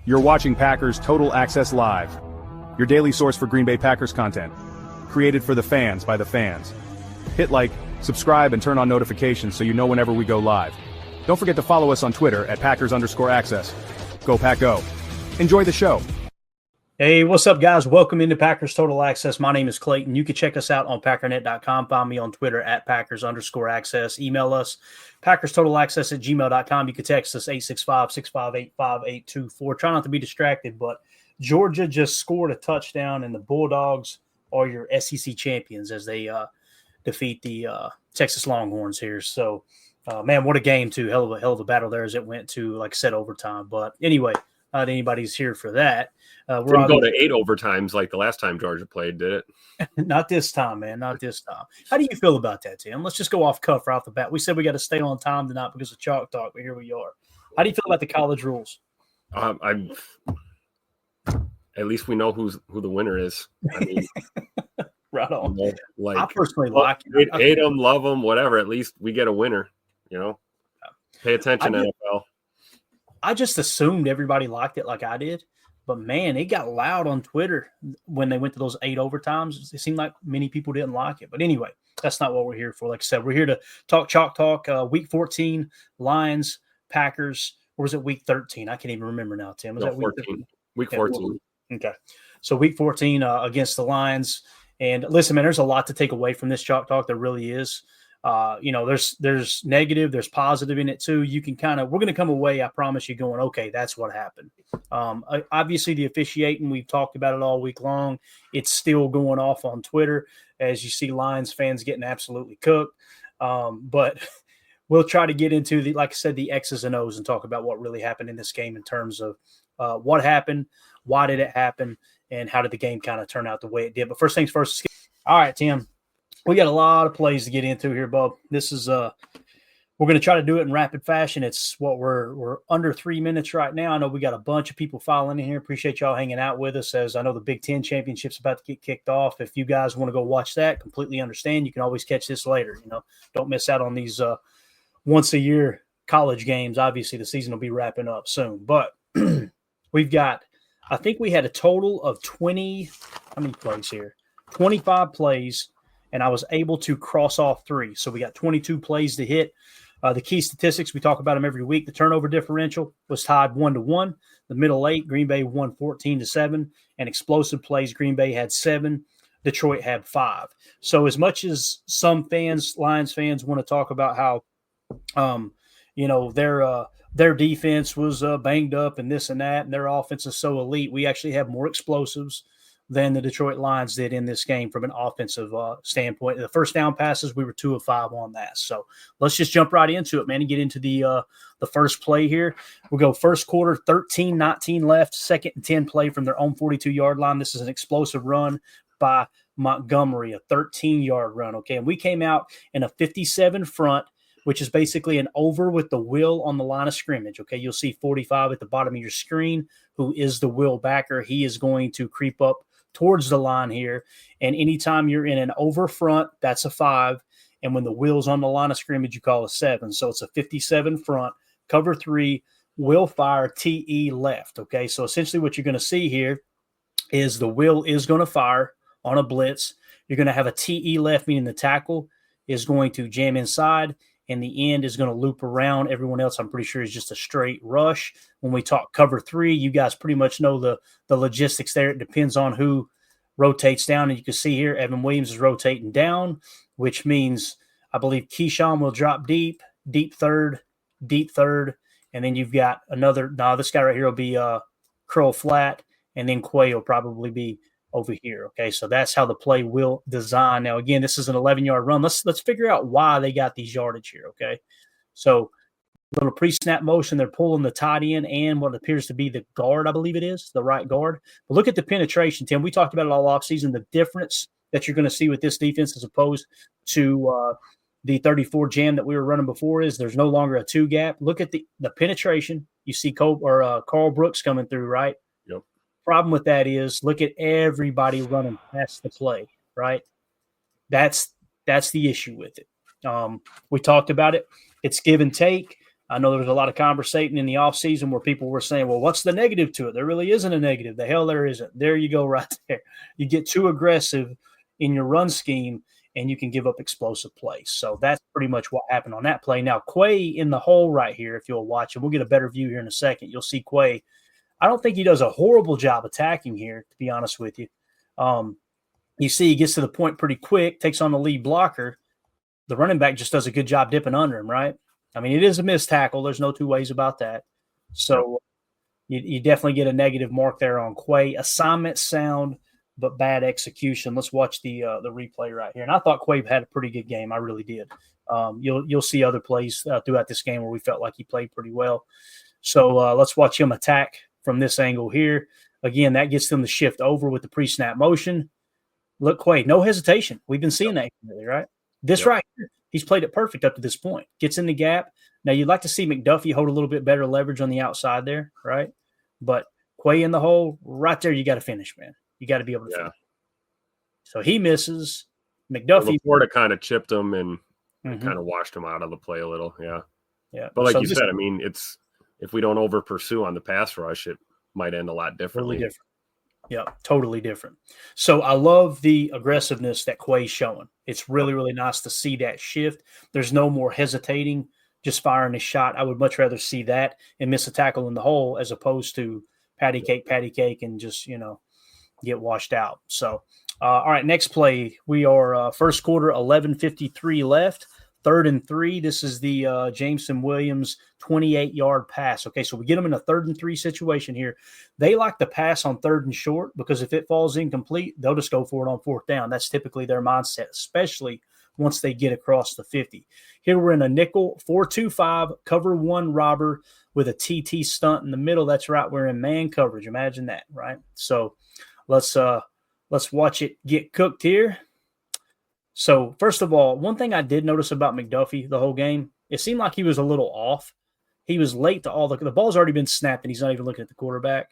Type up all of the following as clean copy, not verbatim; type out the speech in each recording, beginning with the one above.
You're watching Packers Total Access Live, your daily source for Green Bay Packers content, created for the fans by the fans. Hit like, subscribe, and turn on notifications so you know whenever we go live. Don't forget to follow us on Twitter at Packers_access. Go Pack Go. Enjoy the show. Hey, what's up, guys? Welcome into Packers Total Access. My name is Clayton. You can check us out on Packernet.com. Find me on Twitter at Packers_access. Email us, PackersTotalAccess@gmail.com. You can text us 865-658-5824. Try not to be distracted, but Georgia just scored a touchdown, and the Bulldogs are your SEC champions as they defeat the Texas Longhorns here. So, man, what a game, too. Hell of a battle there as it went to, like I said, overtime. But anyway, not anybody's here for that. Didn't go to 8 overtimes like the last time Georgia played, did it? Not this time, man. Not this time. How do you feel about that, Tim? Let's just go off cuff right off the bat. We said we got to stay on time tonight because of Chalk Talk, but here we are. How do you feel about the college rules? At least we know who the winner is. I mean, right on. You know, like, I personally like it. Hate them, love them, whatever. At least we get a winner. You know, pay attention, NFL. I just assumed everybody liked it like I did. But, man, it got loud on Twitter when they went to those 8 overtimes. It seemed like many people didn't like it. But anyway, that's not what we're here for. Like I said, we're here to talk Chalk Talk. Week 14, Lions, Packers. Or was it week 13? I can't even remember now, Tim. Was that week 14? Week 14. Okay. So week 14 against the Lions. And listen, man, there's a lot to take away from this Chalk Talk. There really is. There's negative, there's positive in it too. You can we're going to come away, I promise you, going, okay, that's what happened. Obviously the officiating, we've talked about it all week long. It's still going off on Twitter as you see Lions fans getting absolutely cooked. But we'll try to get into like I said, the X's and O's and talk about what really happened in this game in terms of what happened, why did it happen, and how did the game kind of turn out the way it did. But first things first. All right, Tim. We got a lot of plays to get into here, Bub. This is we're going to try to do it in rapid fashion. It's what we're under 3 minutes right now. I know we got a bunch of people filing in here. Appreciate y'all hanging out with us as I know the Big Ten Championship's about to get kicked off. If you guys want to go watch that, completely understand. You can always catch this later. You know, don't miss out on these once a year college games. Obviously, the season will be wrapping up soon, but we've got. I think we had a total of 20. How many plays here? 25 plays. And I was able to cross off 3. So we got 22 plays to hit. The key statistics, we talk about them every week. The turnover differential was tied 1-1. The middle 8, Green Bay won 14-7. And explosive plays, Green Bay had 7. Detroit had 5. So as much as some fans, Lions fans, want to talk about how, their defense was banged up and this and that, and their offense is so elite, we actually have more explosives than the Detroit Lions did in this game from an offensive standpoint. The first down passes, we were 2 of 5 on that. So let's just jump right into it, man, and get into the first play here. We'll go first quarter, 13-19 left, second and 10 play from their own 42-yard line. This is an explosive run by Montgomery, a 13-yard run, okay? And we came out in a 57 front, which is basically an over with the will on the line of scrimmage, okay? You'll see 45 at the bottom of your screen, who is the will backer. He is going to creep up towards the line here, and anytime you're in an over front, that's a 5, and when the will's on the line of scrimmage, you call a 7. So it's a 57 front, cover 3, will fire, TE left, okay? So essentially what you're going to see here is the will is going to fire on a blitz. You're going to have a TE left, meaning the tackle is going to jam inside, and the end is going to loop around. Everyone else, I'm pretty sure, is just a straight rush. When we talk cover 3, you guys pretty much know the logistics there. It depends on who rotates down. And you can see here, Evan Williams is rotating down, which means I believe Keyshawn will drop deep third. And then you've got this guy right here will be curl flat. And then Quay will probably be over here. Okay, so that's how the play will design. Now, again, this is an 11-yard run. Let's figure out why they got these yardage here. Okay, so little pre-snap motion. They're pulling the tight end and what appears to be the guard. I believe it is the right guard. But look at the penetration, Tim. We talked about it all offseason. The difference that you're going to see with this defense as opposed to the 34 jam that we were running before is there's no longer a 2 gap. Look at the penetration. You see Carl Brooks coming through, right? Yep. Problem with that is look at everybody running past the play, right? That's the issue with it. We talked about it. It's give and take. I know there was a lot of conversating in the offseason where people were saying, well, what's the negative to it? There really isn't a negative. The hell there isn't. There you go right there. You get too aggressive in your run scheme, and you can give up explosive plays. So that's pretty much what happened on that play. Now, Quay in the hole right here, if you'll watch, and we'll get a better view here in a second, you'll see Quay. I don't think he does a horrible job attacking here, to be honest with you. You see he gets to the point pretty quick, takes on the lead blocker. The running back just does a good job dipping under him, right? I mean, it is a missed tackle. There's no two ways about that. So you definitely get a negative mark there on Quay. Assignment sound, but bad execution. Let's watch the replay right here. And I thought Quay had a pretty good game. I really did. You'll see other plays throughout this game where we felt like he played pretty well. So let's watch him attack from this angle here. Again, that gets them to shift over with the pre-snap motion. Look, Quay, no hesitation. We've been seeing that, right? This right here, he's played it perfect up to this point. Gets in the gap. Now, you'd like to see McDuffie hold a little bit better leverage on the outside there, right? But Quay in the hole, right there, you got to finish, man. You got to be able to finish. So he misses. McDuffie. Florida kind of chipped him and kind of washed him out of the play a little, yeah. But like you said, I mean, it's if we don't over pursue on the pass rush, it might end a lot differently. Totally different. Yeah, totally different. So I love the aggressiveness that Quay's showing. It's really, really nice to see that shift. There's no more hesitating, just firing a shot. I would much rather see that and miss a tackle in the hole as opposed to patty cake, and just, get washed out. So, all right, next play. We are first quarter, 11:53 left. 3rd and 3. This is the Jameson Williams 28-yard pass. Okay, so we get them in a 3rd and 3 situation here. They like to pass on 3rd and short because if it falls incomplete, they'll just go for it on 4th down. That's typically their mindset, especially once they get across the 50. Here we're in a nickel 4-2-5 cover 1 robber with a TT stunt in the middle. That's right. We're in man coverage. Imagine that, right? So let's watch it get cooked here. So, first of all, one thing I did notice about McDuffie the whole game, it seemed like he was a little off. He was late to all the ball's already been snapped, and he's not even looking at the quarterback.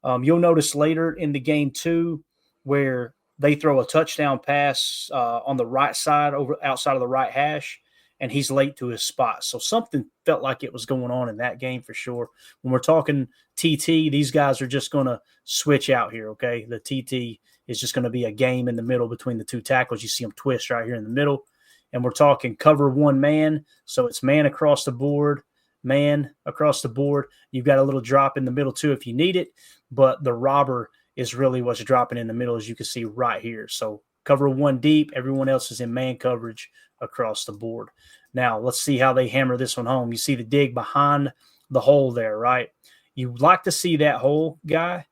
You'll notice later in the game, too, where they throw a touchdown pass on the right side, outside of the right hash, and he's late to his spot. So, something felt like it was going on in that game for sure. When we're talking TT, these guys are just going to switch out here, okay? The TT is just going to be a game in the middle between the two tackles. You see them twist right here in the middle. And we're talking cover 1 man. So it's man across the board. You've got a little drop in the middle too if you need it. But the robber is really what's dropping in the middle, as you can see right here. So cover 1 deep. Everyone else is in man coverage across the board. Now let's see how they hammer this one home. You see the dig behind the hole there, right? You'd like to see that hole guy,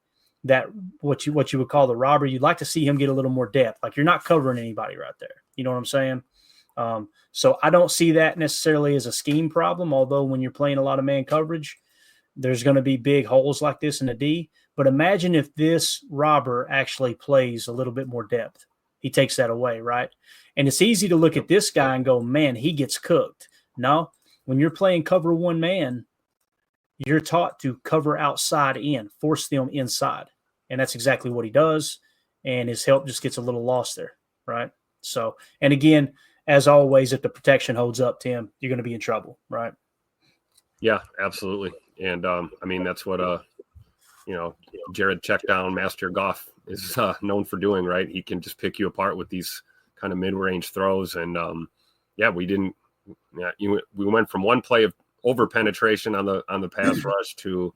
that what you would call the robber, you'd like to see him get a little more depth. Like you're not covering anybody right there. You know what I'm saying? So I don't see that necessarily as a scheme problem, although when you're playing a lot of man coverage, there's going to be big holes like this in the D. But imagine if this robber actually plays a little bit more depth. He takes that away, right? And it's easy to look at this guy and go, man, he gets cooked. No, when you're playing cover 1 man, you're taught to cover outside in, force them inside. And that's exactly what he does. And his help just gets a little lost there, right? So, and again, as always, if the protection holds up, Tim, you're going to be in trouble, right? Yeah, absolutely. And, I mean, that's what, Jared Checkdown, Master Goff is known for doing, right? He can just pick you apart with these kind of mid-range throws. And, we went from one play of over penetration on the pass rush to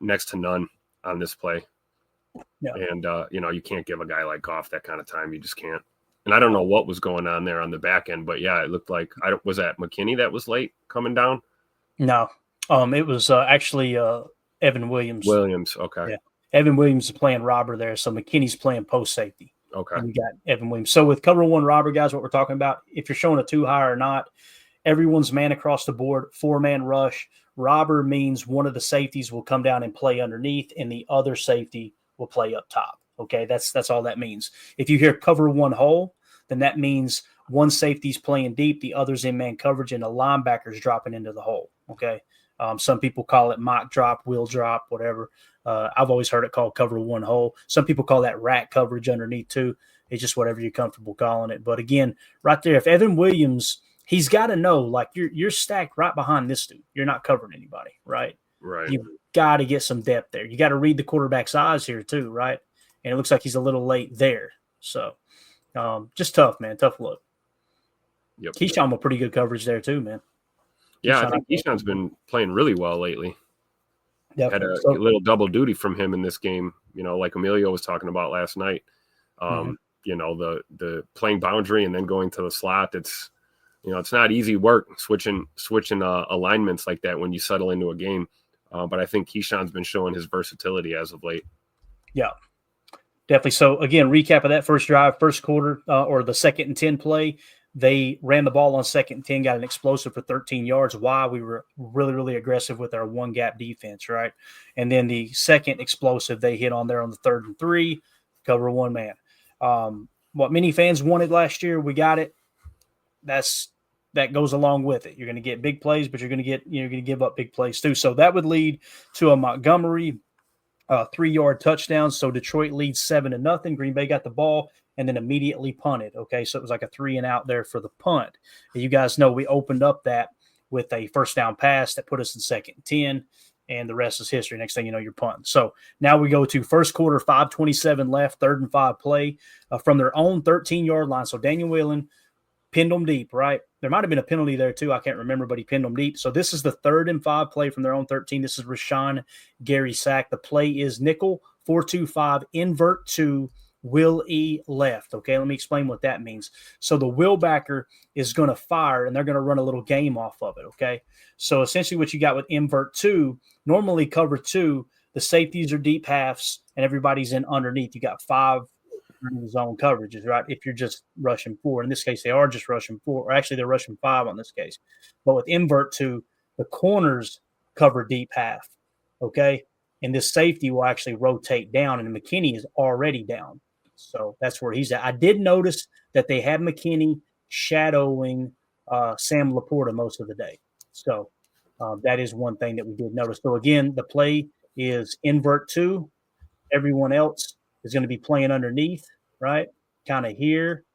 next to none on this play. Yeah. And, you can't give a guy like Goff that kind of time. You just can't. And I don't know what was going on there on the back end, but yeah, it looked like was that McKinney that was late coming down? No, it was actually Evan Williams. Okay. Yeah. Evan Williams is playing robber there, so McKinney's playing post safety. Okay. And you got Evan Williams. So with cover 1 robber, guys, what we're talking about, if you're showing a 2 high or not, everyone's man across the board, 4-man rush. Robber means one of the safeties will come down and play underneath, and the other safety will play up top. Okay, that's all that means. If you hear cover 1 hole, then that means one safety's playing deep, the other's in man coverage, and the linebacker's dropping into the hole. Okay, some people call it mock drop, wheel drop, whatever. I've always heard it called cover 1 hole. Some people call that rack coverage underneath too. It's just whatever you're comfortable calling it. But again, right there, if Evan Williams he's got to know, like, you're stacked right behind this dude. You're not covering anybody, right? Right. You've got to get some depth there. You got to read the quarterback's eyes here too, right? And it looks like he's a little late there. So just tough, man. Tough look. Yep. Keyshawn with pretty good coverage there too, man. Yeah, I think Keyshawn's been playing really well lately. Definitely. Had a little double duty from him in this game, like Emilio was talking about last night. The playing boundary and then going to the slot. It's not easy work switching alignments like that when you settle into a game. But I think Keyshawn's been showing his versatility as of late. Yeah, definitely. So again, recap of that first drive, first quarter, or the 2nd and 10 play. They ran the ball on 2nd and 10, got an explosive for 13 yards. Why? We were really, really aggressive with our one gap defense, right? And then the second explosive they hit on there on the 3rd and 3, cover one man. What many fans wanted last year, we got it. That goes along with it. You're going to get big plays, but you're going to give up big plays too. So that would lead to a Montgomery 3-yard touchdown. So Detroit leads 7-0. Green Bay got the ball and then immediately punted. Okay, so it was like a 3-and-out there for the punt. And you guys know we opened up that with a first down pass that put us in 2nd and 10, and the rest is history. Next thing you know, you're punting. So now we go to first quarter, 5:27 left, 3rd and 5 play from their own 13-yard line. So Daniel Whelan pinned them deep, right? There might have been a penalty there too. I can't remember, but he pinned them deep. So this is the 3rd and 5 play from their own 13. This is Rashawn Gary sack. The play is nickel, 4-2-5, invert to Will E left. Okay, let me explain what that means. So the will backer is going to fire, and they're going to run a little game off of it. Okay, so essentially what you got with invert 2, normally cover 2, the safeties are deep halves, and everybody's in underneath. You got 5 zone coverages, right? If you're just rushing 4. In this case, they are just rushing 4, or actually they're rushing 5 on this case. But with invert 2, the corners cover deep half. Okay, and this safety will actually rotate down, and McKinney is already down. So that's where he's at. I did notice that they had McKinney shadowing Sam Laporta most of the day. So that is one thing that we did notice. So again, the play is invert 2. Everyone else is going to be playing underneath, right? Kind of here,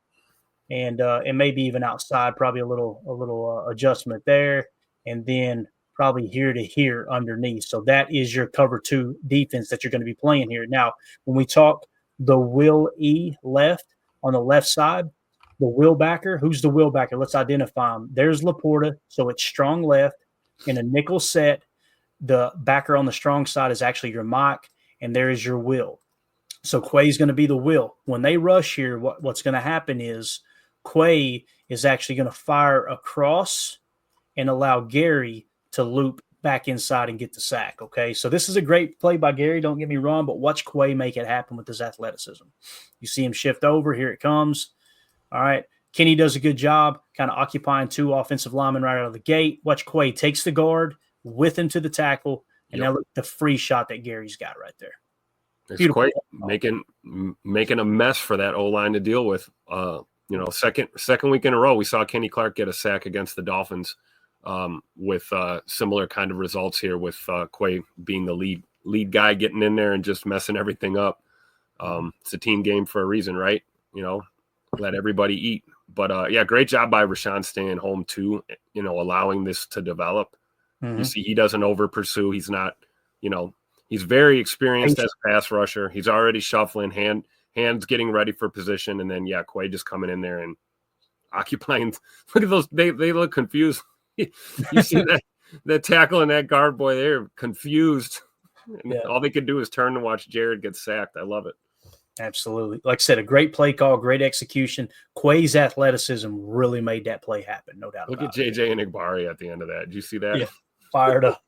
and maybe even outside. Probably a little adjustment there, and then probably here to here underneath. So that is your cover 2 defense that you're going to be playing here. Now, when we talk the Will E left on the left side, the will backer, who's the will backer? Let's identify him. There's Laporta, so it's strong left in a nickel set. The backer on the strong side is actually your Mike, and there is your Will. So Quay's going to be the will. When they rush here, what's going to happen is Quay is actually going to fire across and allow Gary to loop back inside and get the sack, okay? So this is a great play by Gary, don't get me wrong, but watch Quay make it happen with his athleticism. You see him shift over, here it comes. All right, Kenny does a good job kind of occupying 2 offensive linemen right out of the gate. Watch Quay takes the guard with him to the tackle, and now look at the free shot that Gary's got right there. It's quite making a mess for that O-line to deal with. Second week in a row, we saw Kenny Clark get a sack against the Dolphins. With similar kind of results here, with Quay being the lead guy, getting in there and just messing everything up. It's a team game for a reason, right? Let everybody eat. But great job by Rashawn staying home too. Allowing this to develop. Mm-hmm. You see, he doesn't over pursue. He's not. He's very experienced as a pass rusher. He's already shuffling, hands getting ready for position, and then Quay just coming in there and occupying. Look at those. They look confused. You see that tackle and that guard boy, they're confused. All they could do is turn and watch Jared get sacked. I love it. Absolutely. Like I said, a great play call, great execution. Quay's athleticism really made that play happen, no doubt about it. Look at JJ and Igbari at the end of that. Did you see that? Yeah, fired up.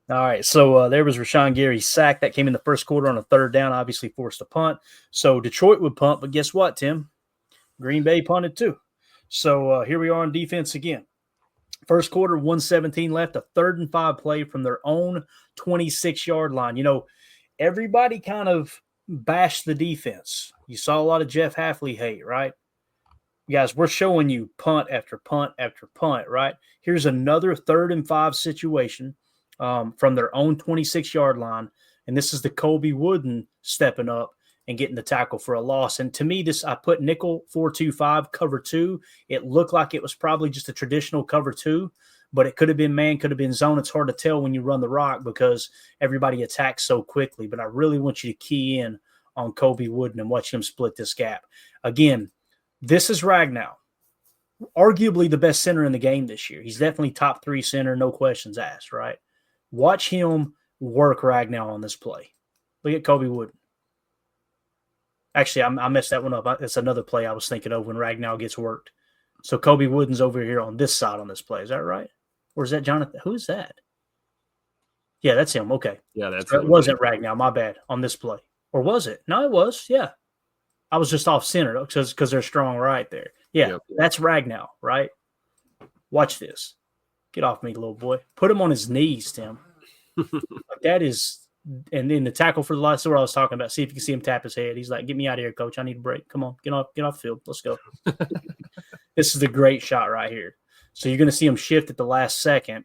All right, so there was Rashawn Gary's sack. That came in the first quarter on a 3rd down, obviously forced a punt. So Detroit would punt, but guess what, Tim? Green Bay punted too. So here we are on defense again. First quarter, 1:17 left, a 3rd and 5 play from their own 26-yard line. Everybody kind of bashed the defense. You saw a lot of Jeff Hafley hate, right? Guys, we're showing you punt after punt after punt, right? Here's another 3rd and 5 situation from their own 26-yard line, and this is the Colby Wooden stepping up. and getting the tackle for a loss. And to me, I put nickel 4-2-5 cover 2. It looked like it was probably just a traditional cover 2, but it could have been man, could have been zone. It's hard to tell when you run the rock because everybody attacks so quickly. But I really want you to key in on Colby Wooden and watch him split this gap. Again, this is Ragnow, arguably the best center in the game this year. He's definitely top 3 center, no questions asked, right? Watch him work Ragnow on this play. Look at Colby Wooden. Actually, I messed that one up. It's another play I was thinking of when Ragnow gets worked. So Colby Wooden's over here on this side on this play. Is that right? Or is that Jonathan? Who is that? Yeah, that's him. Okay. Yeah, that's so it wasn't Ragnow. My bad on this play. Or was it? No, it was. Yeah. I was just off center because they're strong right there. Yeah, yep. That's Ragnow, right? Watch this. Get off me, little boy. Put him on his knees, Tim. That is – and then the tackle for the last – what I was talking about. See if you can see him tap his head. He's like, get me out of here, coach. I need a break. Come on. Get off the field. Let's go. This is a great shot right here. So you're going to see him shift at the last second,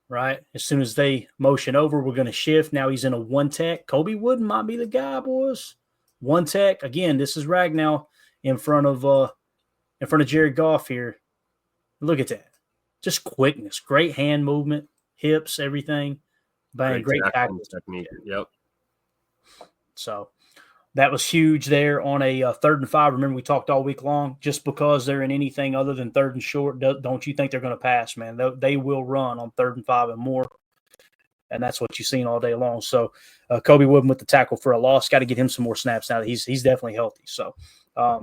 right? As soon as they motion over, we're going to shift. Now he's in a one tech. Colby Wooden might be the guy, boys. One tech. Again, this is Ragnow in front of Jared Goff here. Look at that. Just quickness. Great hand movement, hips, everything. Bang, great tackle technique. Yep. So that was huge there on a 3rd and 5. Remember, we talked all week long. Just because they're in anything other than 3rd and short, don't you think they're going to pass, man? They will run on 3rd and 5 and more. And that's what you've seen all day long. So Colby Wooden with the tackle for a loss. Got to get him some more snaps now. He's definitely healthy. So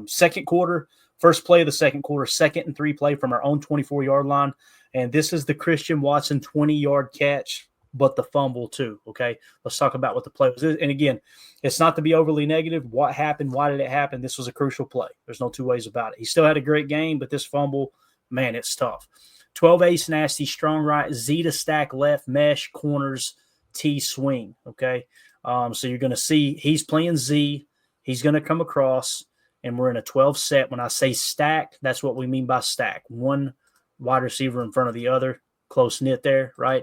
second quarter, first play of the second quarter, 2nd and 3 play from our own 24-yard line. And this is the Christian Watson 20-yard catch, but the fumble too, okay? Let's talk about what the play was. And again, it's not to be overly negative. What happened? Why did it happen? This was a crucial play. There's no two ways about it. He still had a great game, but this fumble, man, it's tough. 12 ace nasty, strong right, Z to stack left, mesh, corners, T swing, okay? So you're going to see he's playing Z. He's going to come across, and we're in a 12 set. When I say stack, that's what we mean by stack. One wide receiver in front of the other, close knit there, right?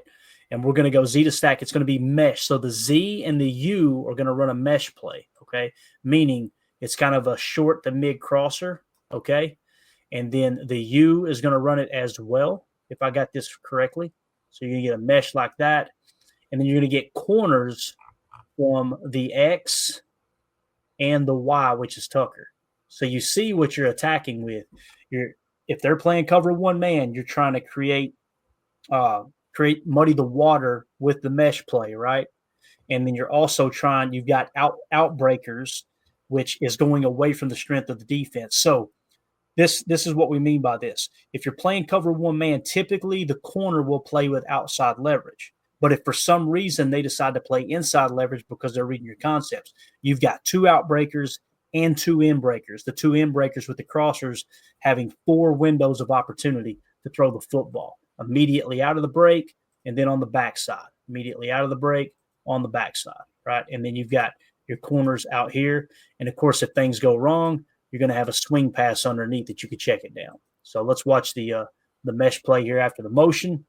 And we're going to go Z to stack. It's going to be mesh. So the Z and the U are going to run a mesh play, okay? Meaning it's kind of a short to mid crosser, okay? And then the U is going to run it as well, if I got this correctly. So you're going to get a mesh like that. And then you're going to get corners from the X and the Y, which is Tucker. So you see what you're attacking with. If they're playing cover one man, you're trying to create muddy the water with the mesh play, right? And then you're also you've got outbreakers, which is going away from the strength of the defense. So this is what we mean by this. If you're playing cover one man, typically the corner will play with outside leverage. But if for some reason they decide to play inside leverage because they're reading your concepts, you've got 2 outbreakers and 2 inbreakers. The 2 inbreakers with the crossers having 4 windows of opportunity to throw the football. Immediately out of the break and then on the backside. Immediately out of the break on the backside, right? And then you've got your corners out here. And, of course, if things go wrong, you're going to have a swing pass underneath that you could check it down. So let's watch the mesh play here after the motion.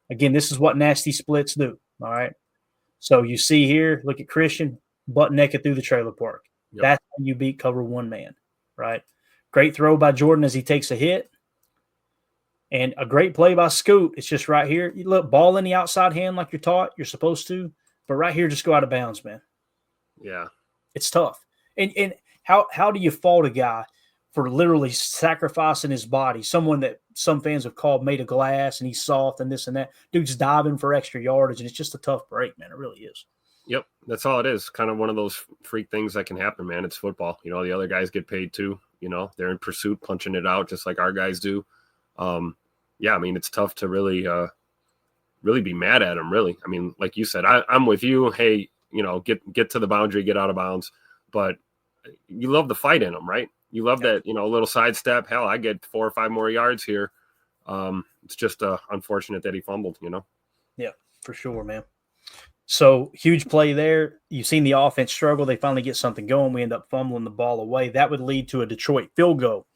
Again, this is what nasty splits do, all right? So you see here, look at Christian, butt naked through the trailer park. Yep. That's how you beat cover one man, right? Great throw by Jordan as he takes a hit. And a great play by Scoot. It's just right here. You look, ball in the outside hand like you're taught, you're supposed to. But right here, just go out of bounds, man. Yeah. It's tough. And how do you fault a guy for literally sacrificing his body? Someone that some fans have called made of glass and he's soft and this and that. Dude's diving for extra yardage, and it's just a tough break, man. It really is. Yep. That's all it is. Kind of one of those freak things that can happen, man. It's football. You know, the other guys get paid too. You know, they're in pursuit, punching it out just like our guys do. Yeah, I mean, it's tough to really be mad at him, really. I mean, like you said, I'm with you. Hey, you know, get to the boundary, get out of bounds. But you love the fight in them, right? You love that, you know, a little sidestep. Hell, I get 4 or 5 more yards here. It's just unfortunate that he fumbled, you know? Yeah, for sure, man. So huge play there. You've seen the offense struggle. They finally get something going. We end up fumbling the ball away. That would lead to a Detroit field goal.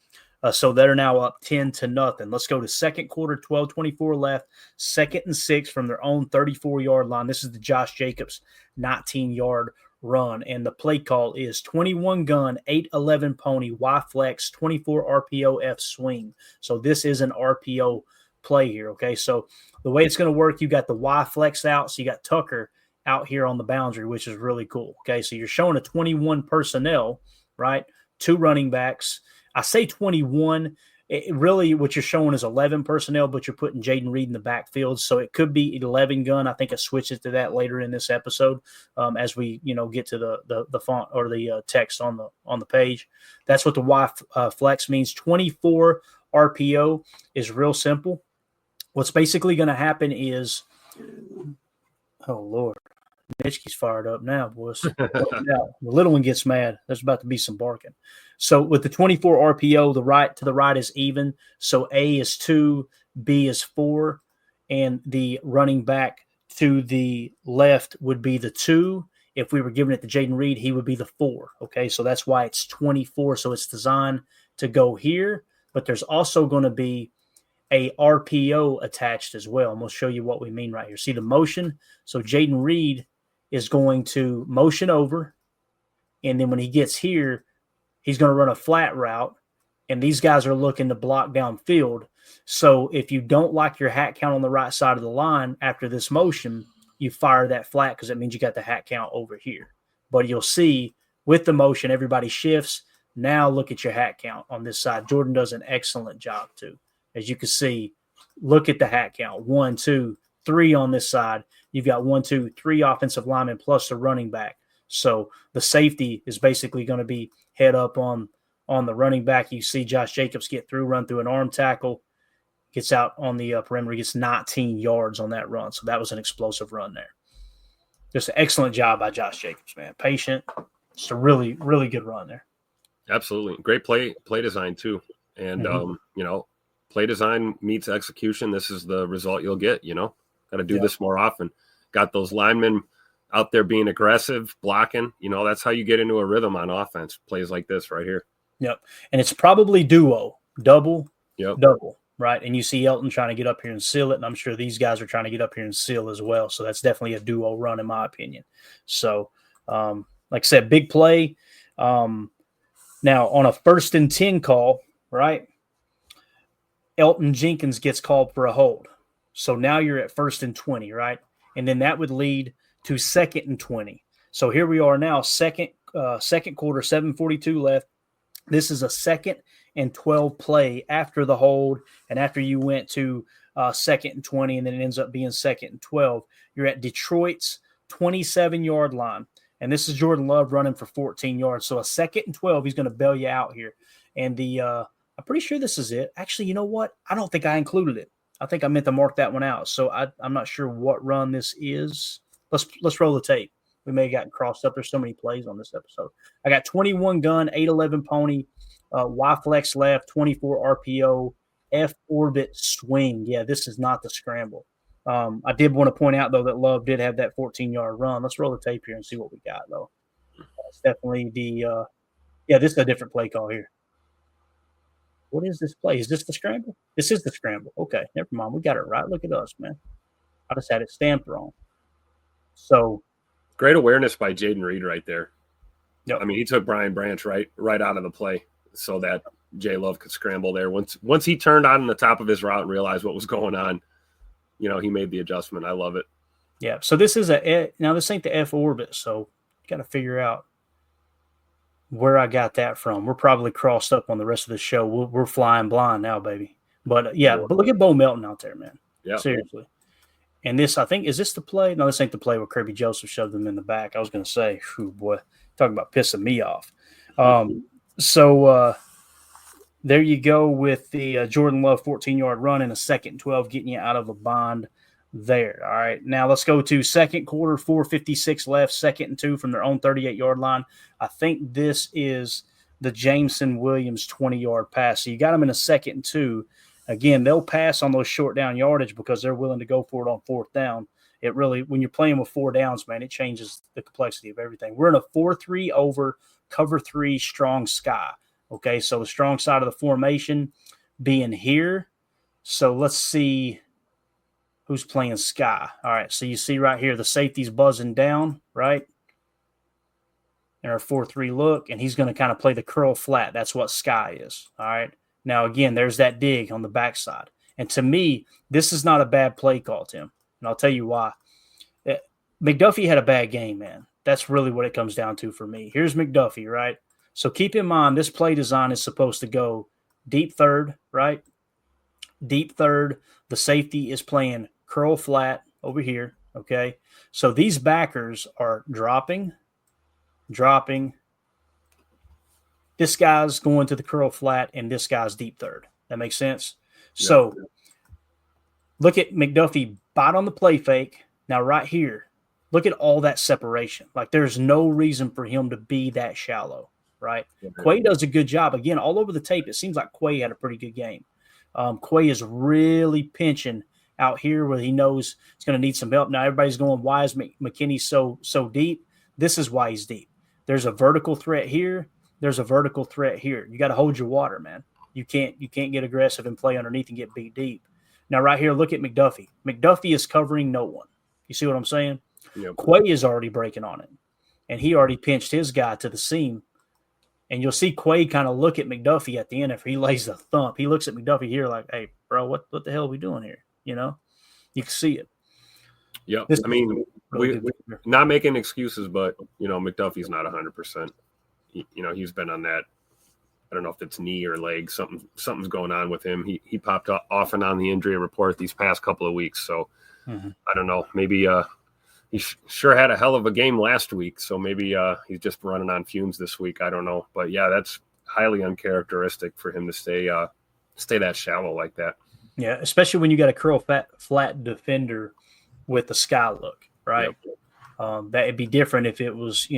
So they're now up 10-0. Let's go to second quarter, 12:24 left, 2nd and 6 from their own 34-yard line. This is the Josh Jacobs 19-yard run. And the play call is 21 gun, 811 pony, Y flex, 24 RPO F swing. So this is an RPO play here. Okay. So the way it's going to work, you got the Y flex out. So you got Tucker out here on the boundary, which is really cool. Okay. So you're showing a 21 personnel, right? 2 running backs. I say 21. Really, what you're showing is 11 personnel, but you're putting Jaden Reed in the backfield. So it could be 11 gun. I think it switches to that later in this episode as we, get to the font or the text on the page. That's what the Y flex means. 24 RPO is real simple. What's basically going to happen is, oh, Lord, Mitchkey's fired up now, boys. The little one gets mad. There's about to be some barking. So with the 24 RPO, the right is even. So A is 2, B is 4, and the running back to the left would be the 2. If we were giving it to Jaden Reed, he would be the 4. Okay, so that's why it's 24. So it's designed to go here, but there's also going to be a RPO attached as well. I'm going to show you what we mean right here. See the motion? So Jaden Reed is going to motion over, and then when he gets here, he's going to run a flat route, and these guys are looking to block downfield. So if you don't like your hat count on the right side of the line after this motion, you fire that flat because it means you got the hat count over here. But you'll see with the motion, everybody shifts. Now look at your hat count on this side. Jordan does an excellent job too. As you can see, look at the hat count. 1, 2, 3 on this side. You've got 1, 2, 3 offensive linemen plus the running back. So the safety is basically going to be head up on the running back. You see Josh Jacobs get through, run through an arm tackle, gets out on the perimeter, gets 19 yards on that run. So that was an explosive run there. Just an excellent job by Josh Jacobs, man. Patient. Just a really, really good run there. Absolutely. Great play design too. And, play design meets execution. This is the result you'll get, got to do this more often. Got those linemen out there being aggressive, blocking, that's how you get into a rhythm on offense. Plays like this right here. Yep. And it's probably duo, double, right? And you see Elton trying to get up here and seal it. And I'm sure these guys are trying to get up here and seal as well. So that's definitely a duo run in my opinion. So, like I said, big play. Now on a 1st and 10 call, right? Elton Jenkins gets called for a hold. So now you're at 1st and 20, right? And then that would lead to 2nd and 20. So here we are now, second quarter, 7:42 left. This is a 2nd and 12 play after the hold and after you went to 2nd and 20, and then it ends up being 2nd and 12. You're at Detroit's 27-yard line. And this is Jordan Love running for 14 yards. So a 2nd and 12, he's going to bail you out here. And I'm pretty sure this is it. Actually, you know what? I don't think I included it. I think I meant to mark that one out. So I'm not sure what run this is. Let's roll the tape. We may have gotten crossed up. There's so many plays on this episode. I got 21 gun, 811 pony, Y flex left, 24 RPO, F orbit swing. Yeah, this is not the scramble. I did want to point out, though, that Love did have that 14-yard run. Let's roll the tape here and see what we got, though. It's definitely this is a different play call here. What is this play? Is this the scramble? This is the scramble. Okay, never mind. We got it right. Look at us, man. I just had it stamped wrong. So great awareness by Jaden Reed right there. Yep. I mean, he took Brian Branch right out of the play so that Jay Love could scramble there. Once he turned on the top of his route and realized what was going on, he made the adjustment. I love it. Yeah. So this is now this ain't the F orbit, so you got to figure out where I got that from. We're probably crossed up on the rest of the show. We're flying blind now, baby. But but look at Bo Melton out there, man. Yeah, seriously. And this, I think, is this the play? No, this ain't the play where Kirby Joseph shoved them in the back. I was going to say, whew, boy, talking about pissing me off. So there you go with the Jordan Love 14-yard run and a 2nd and 12 getting you out of a bind there. All right, now let's go to 2nd quarter, 4:56 left, 2nd and 2 from their own 38-yard line. I think this is the Jameson Williams 20-yard pass. So you got them in a 2nd and 2. Again, they'll pass on those short down yardage because they're willing to go for it on 4th down. It really, when you're playing with 4 downs, man, it changes the complexity of everything. We're in a 4-3 over cover 3 strong sky. Okay, so the strong side of the formation being here. So let's see who's playing sky. All right, so you see right here the safety's buzzing down, right? in our 4-3 look, and he's going to kind of play the curl flat. That's what Sky is. All right. Now, again, there's that dig on the backside. And to me, this is not a bad play call, Tim. And I'll tell you why. McDuffie had a bad game, man. That's really what it comes down to for me. Here's McDuffie, right? So keep in mind, this play design is supposed to go deep third, right? Deep third. The safety is playing curl flat over here, okay? So these backers are dropping. This guy's going to the curl flat, and this guy's deep third. That makes sense? Yeah. So look at McDuffie bite on the play fake. Now right here, look at all that separation. Like there's no reason for him to be that shallow, right? Quay does a good job. Again, all over the tape, it seems like Quay had a pretty good game. Quay is really pinching out here where he knows he's going to need some help. Now everybody's going, why is McKinney so deep? This is why he's deep. There's a vertical threat here. There's a vertical threat here. You got to hold your water, man. You can't get aggressive and play underneath and get beat deep. Now right here, look at McDuffie. McDuffie is covering no one. You see what I'm saying? Yep. Quay is already breaking on it, and he already pinched his guy to the seam. And you'll see Quay kind of look at McDuffie at the end after he lays the thump. He looks at McDuffie here like, hey, bro, what the hell are we doing here? You know? You can see it. Yeah, I mean, we're not making excuses, but, McDuffie's not 100%. He's been on that. I don't know if it's knee or leg. Something's going on with him. He popped off and on the injury report these past couple of weeks. So I don't know. Maybe he sure had a hell of a game last week. So maybe he's just running on fumes this week. I don't know. But yeah, that's highly uncharacteristic for him to stay that shallow like that. Yeah, especially when you got a curl flat defender with the Sky look, right? Yep. That'd be different if it was,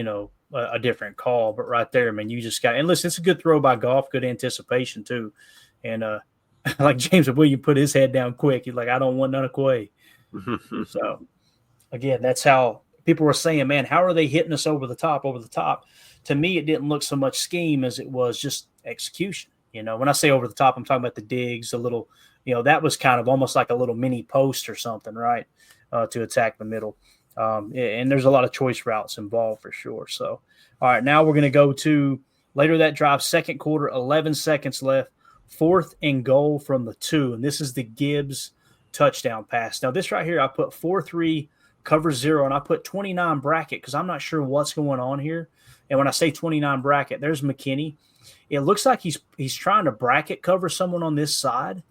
a different call, but right there, man, you just got, and listen, it's a good throw by Goff, good anticipation too. And like James Williams put his head down quick. He's like, I don't want none of Quay. So again, that's how people were saying, man, how are they hitting us over the top? To me, it didn't look so much scheme as it was just execution. When I say over the top, I'm talking about the digs, a little, that was kind of almost like a little mini post or something, right? To attack the middle. And there's a lot of choice routes involved for sure. So, all right, now we're going to go to later that drive, second quarter, 11 seconds left, 4th and goal from the 2. And this is the Gibbs touchdown pass. Now, this right here, I put 4-3, cover 0, and I put 29 bracket because I'm not sure what's going on here. And when I say 29 bracket, there's McKinney. It looks like he's trying to bracket cover someone on this side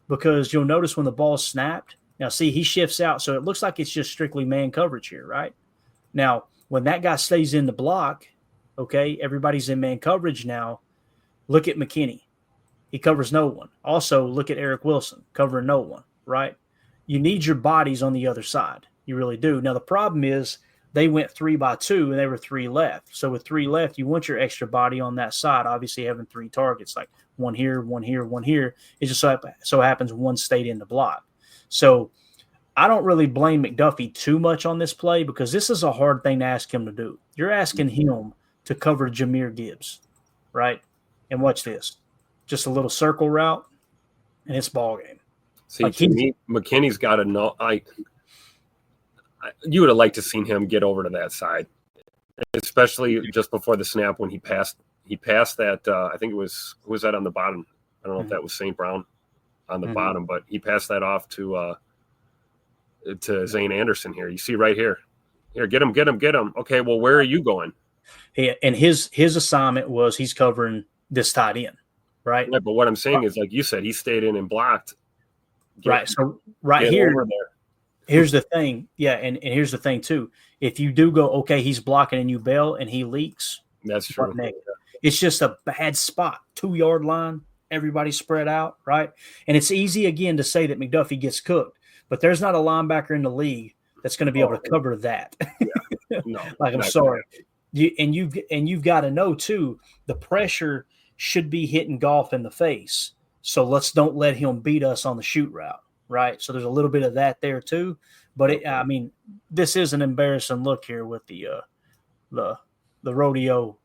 because you'll notice when the ball's snapped. Now, see, he shifts out, so it looks like it's just strictly man coverage here, right? Now, when that guy stays in the block, okay, everybody's in man coverage now. Look at McKinney. He covers no one. Also, look at Eric Wilson, covering no one, right? You need your bodies on the other side. You really do. Now, the problem is they went 3-by-2, and there were 3 left. So with 3 left, you want your extra body on that side, obviously having 3 targets, like one here, one here, one here. It just so happens one stayed in the block. So I don't really blame McDuffie too much on this play because this is a hard thing to ask him to do. You're asking him to cover Jahmyr Gibbs, right? And watch this. Just a little circle route, and it's ball game. See, to me, McKinney's got to know. You would have liked to seen him get over to that side, especially just before the snap when he passed that. I think it was, who was that on the bottom? I don't know if that was St. Brown on the bottom, but he passed that off to Zane Anderson here. You see right here. Here, get him. Okay, well, where are you going? Yeah, and his assignment was he's covering this tight end, right? Yeah, but what I'm saying is, like you said, he stayed in and blocked. Right. So right here, here's the thing. Yeah, and here's the thing too. If you do go, okay, he's blocking and you bail and he leaks. That's true. It's just a bad spot. 2-yard line. Everybody spread out, right? And it's easy, again, to say that McDuffie gets cooked, but there's not a linebacker in the league that's going to be able to cover that. Yeah. No, like, I'm sorry. You've got to know, too, the pressure should be hitting Goff in the face. So let's don't let him beat us on the shoot route, right? So there's a little bit of that there, too. But, this is an embarrassing look here with the rodeo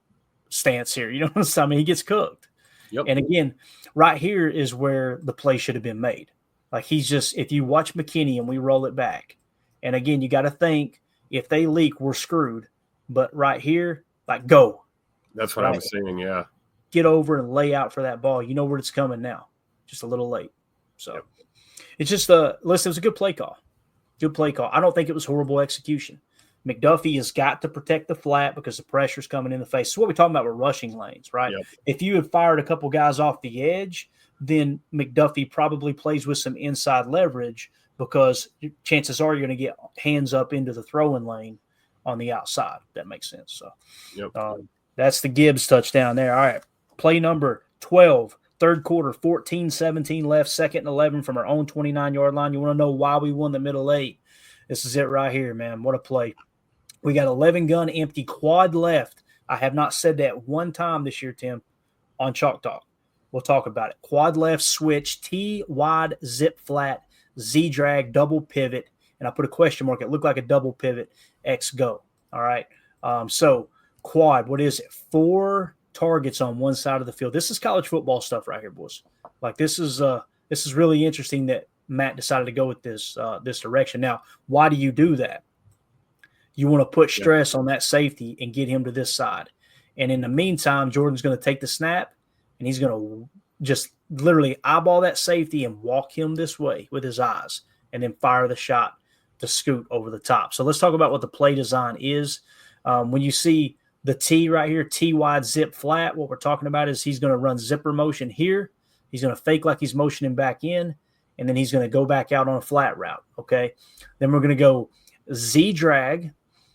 stance here. You know what I'm saying? I mean, he gets cooked. Yep. And again, right here is where the play should have been made. Like if you watch McKinney and we roll it back, and again, you got to think if they leak, we're screwed. But right here, Like, go. That's what I was saying, yeah. Get over and lay out for that ball. You know where it's coming now. Just a little late. So it's just listen, it was a good play call. Good play call. I don't think it was horrible execution. McDuffie has got to protect the flat because the pressure's coming in the face. So what we're talking about with rushing lanes, right? Yep. If you had fired a couple guys off the edge, then McDuffie probably plays with some inside leverage because chances are you're going to get hands up into the throwing lane on the outside. That makes sense. So that's the Gibbs touchdown there. All right. Play number 12, third quarter, 14-17 left, second and 11 from our own 29-yard line. You want to know why we won the middle 8? This is it right here, man. What a play. We got 11 gun empty quad left. I have not said that one time this year, Tim, on Chalk Talk. We'll talk about it. Quad left switch, T wide, zip flat, Z drag, double pivot. And I put a question mark. It looked like a double pivot, X go. All right. So quad, what is it? 4 targets on one side of the field. This is college football stuff right here, boys. Like this is really interesting that Matt decided to go with this direction. Now, why do you do that? You want to put stress on that safety and get him to this side. And in the meantime, Jordan's going to take the snap and he's going to just literally eyeball that safety and walk him this way with his eyes and then fire the shot to scoot over the top. So let's talk about what the play design is. When you see the T right here, T wide, zip flat, what we're talking about is he's going to run zipper motion here. He's going to fake like he's motioning back in, and then he's going to go back out on a flat route, okay? Then we're going to go Z drag.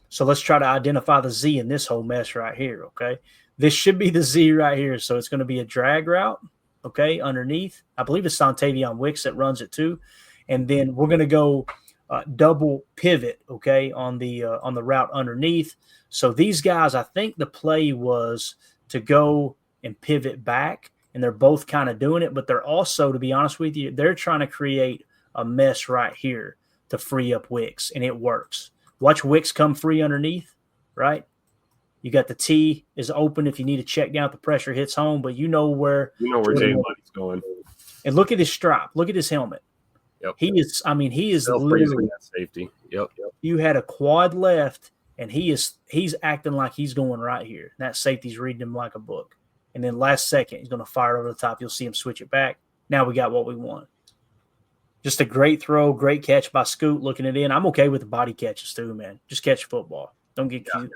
So let's try to identify the Z in this whole mess right here, okay? This should be the Z right here. So it's going to be a drag route, okay, underneath. I believe it's Dontavion Wicks that runs it too. And then we're going to go double pivot, okay, on the route underneath. So these guys, I think the play was to go and pivot back, and they're both kind of doing it, but they're also, to be honest with you, they're trying to create a mess right here to free up Wicks, and it works. Watch Wicks come free underneath, right? You got the T is open if you need to check down if the pressure hits home, but you know where Jay Money's going. And look at his strap. Look at his helmet. Yep. He is literally that safety. Yep. You had a quad left, and he's acting like he's going right here. That safety's reading him like a book. And then last second, he's going to fire it over the top. You'll see him switch it back. Now we got what we want. Just a great throw, great catch by Scoot looking it in. I'm okay with the body catches too, man. Just catch football. Don't get cute.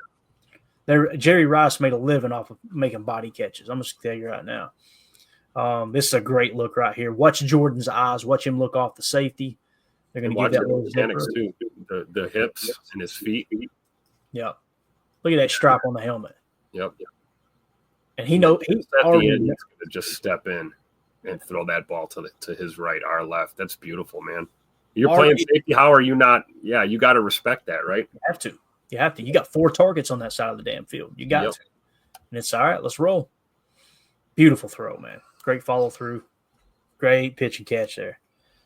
Jerry Rice made a living off of making body catches. I'm just going to tell you right now. This is a great look right here. Watch Jordan's eyes. Watch him look off the safety. They're going to give that little mechanics too. The hips and his feet. Yep. Look at that strap on the helmet. Yep. And he knows he's already he's going to just step in and throw that ball to his right, our left. That's beautiful, man. You're playing safety. How are you not? Yeah, you got to respect that, right? You have to. You got 4 targets on that side of the damn field. You got to. And it's all right. Let's roll. Beautiful throw, man. Great follow through. Great pitch and catch there.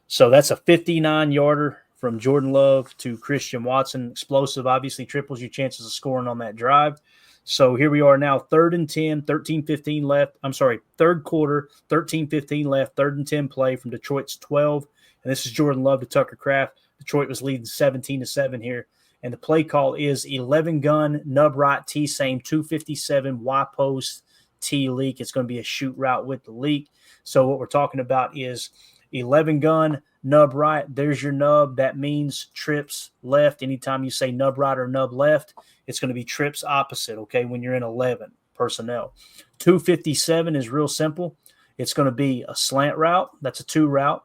So that's a 59-yarder from Jordan Love to Christian Watson. Explosive, obviously triples your chances of scoring on that drive. So here we are now, 3rd and 10, 13-15 left. I'm sorry, third quarter, 13-15 left, 3rd and 10 play from Detroit's 12. And this is Jordan Love to Tucker Kraft. Detroit was leading 17-7 here. And the play call is 11 gun, nub right, T same, 257, Y post, T leak. It's going to be a shoot route with the leak. So what we're talking about is 11 gun, nub right. There's your nub. That means trips left. Anytime you say nub right or nub left, it's going to be trips opposite, okay, when you're in 11 personnel. 257 is real simple. It's going to be a slant route. That's a 2 route.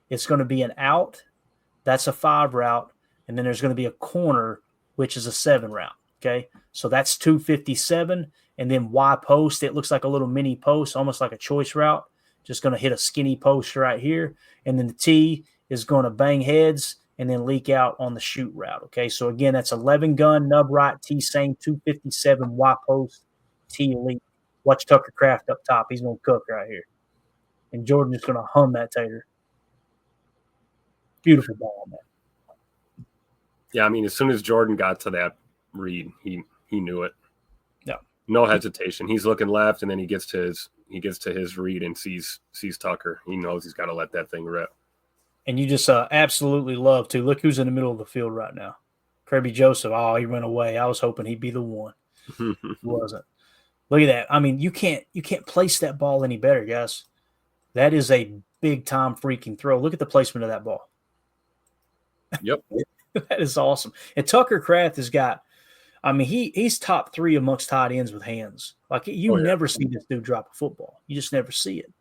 It's going to be an out. That's a 5 route. And then there's going to be a corner, which is a 7 route, okay? So that's 257. And then Y post, it looks like a little mini post, almost like a choice route. Just going to hit a skinny post right here. And then the T is going to bang heads and then leak out on the shoot route, okay? So, again, that's 11 gun, nub right, T same, 257, Y post, T leak. Watch Tucker Kraft up top. He's going to cook right here. And Jordan is going to hum that tater. Beautiful ball, man. Yeah, I mean, as soon as Jordan got to that read, he knew it. Yeah. No hesitation. He's looking left, and then he gets to his read and sees Tucker. He knows he's got to let that thing rip. And you just absolutely love to. Look who's in the middle of the field right now. Kirby Joseph. Oh, he went away. I was hoping he'd be the one. He wasn't. Look at that. I mean, you can't place that ball any better, guys. That is a big time freaking throw. Look at the placement of that ball. Yep. That is awesome. And Tucker Kraft has got, I mean, he's top 3 amongst tight ends with hands. Like you never see this dude drop a football. You just never see it.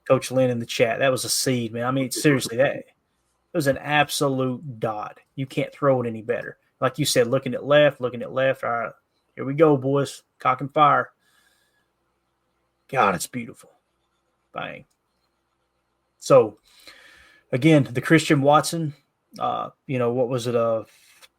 Coach Lynn in the chat. That was a seed, man. I mean, seriously, it was an absolute dot. You can't throw it any better. Like you said, looking at left. All right, here we go, boys. Cock and fire. God, it's beautiful. Bang. So, again, the Christian Watson, what was it? A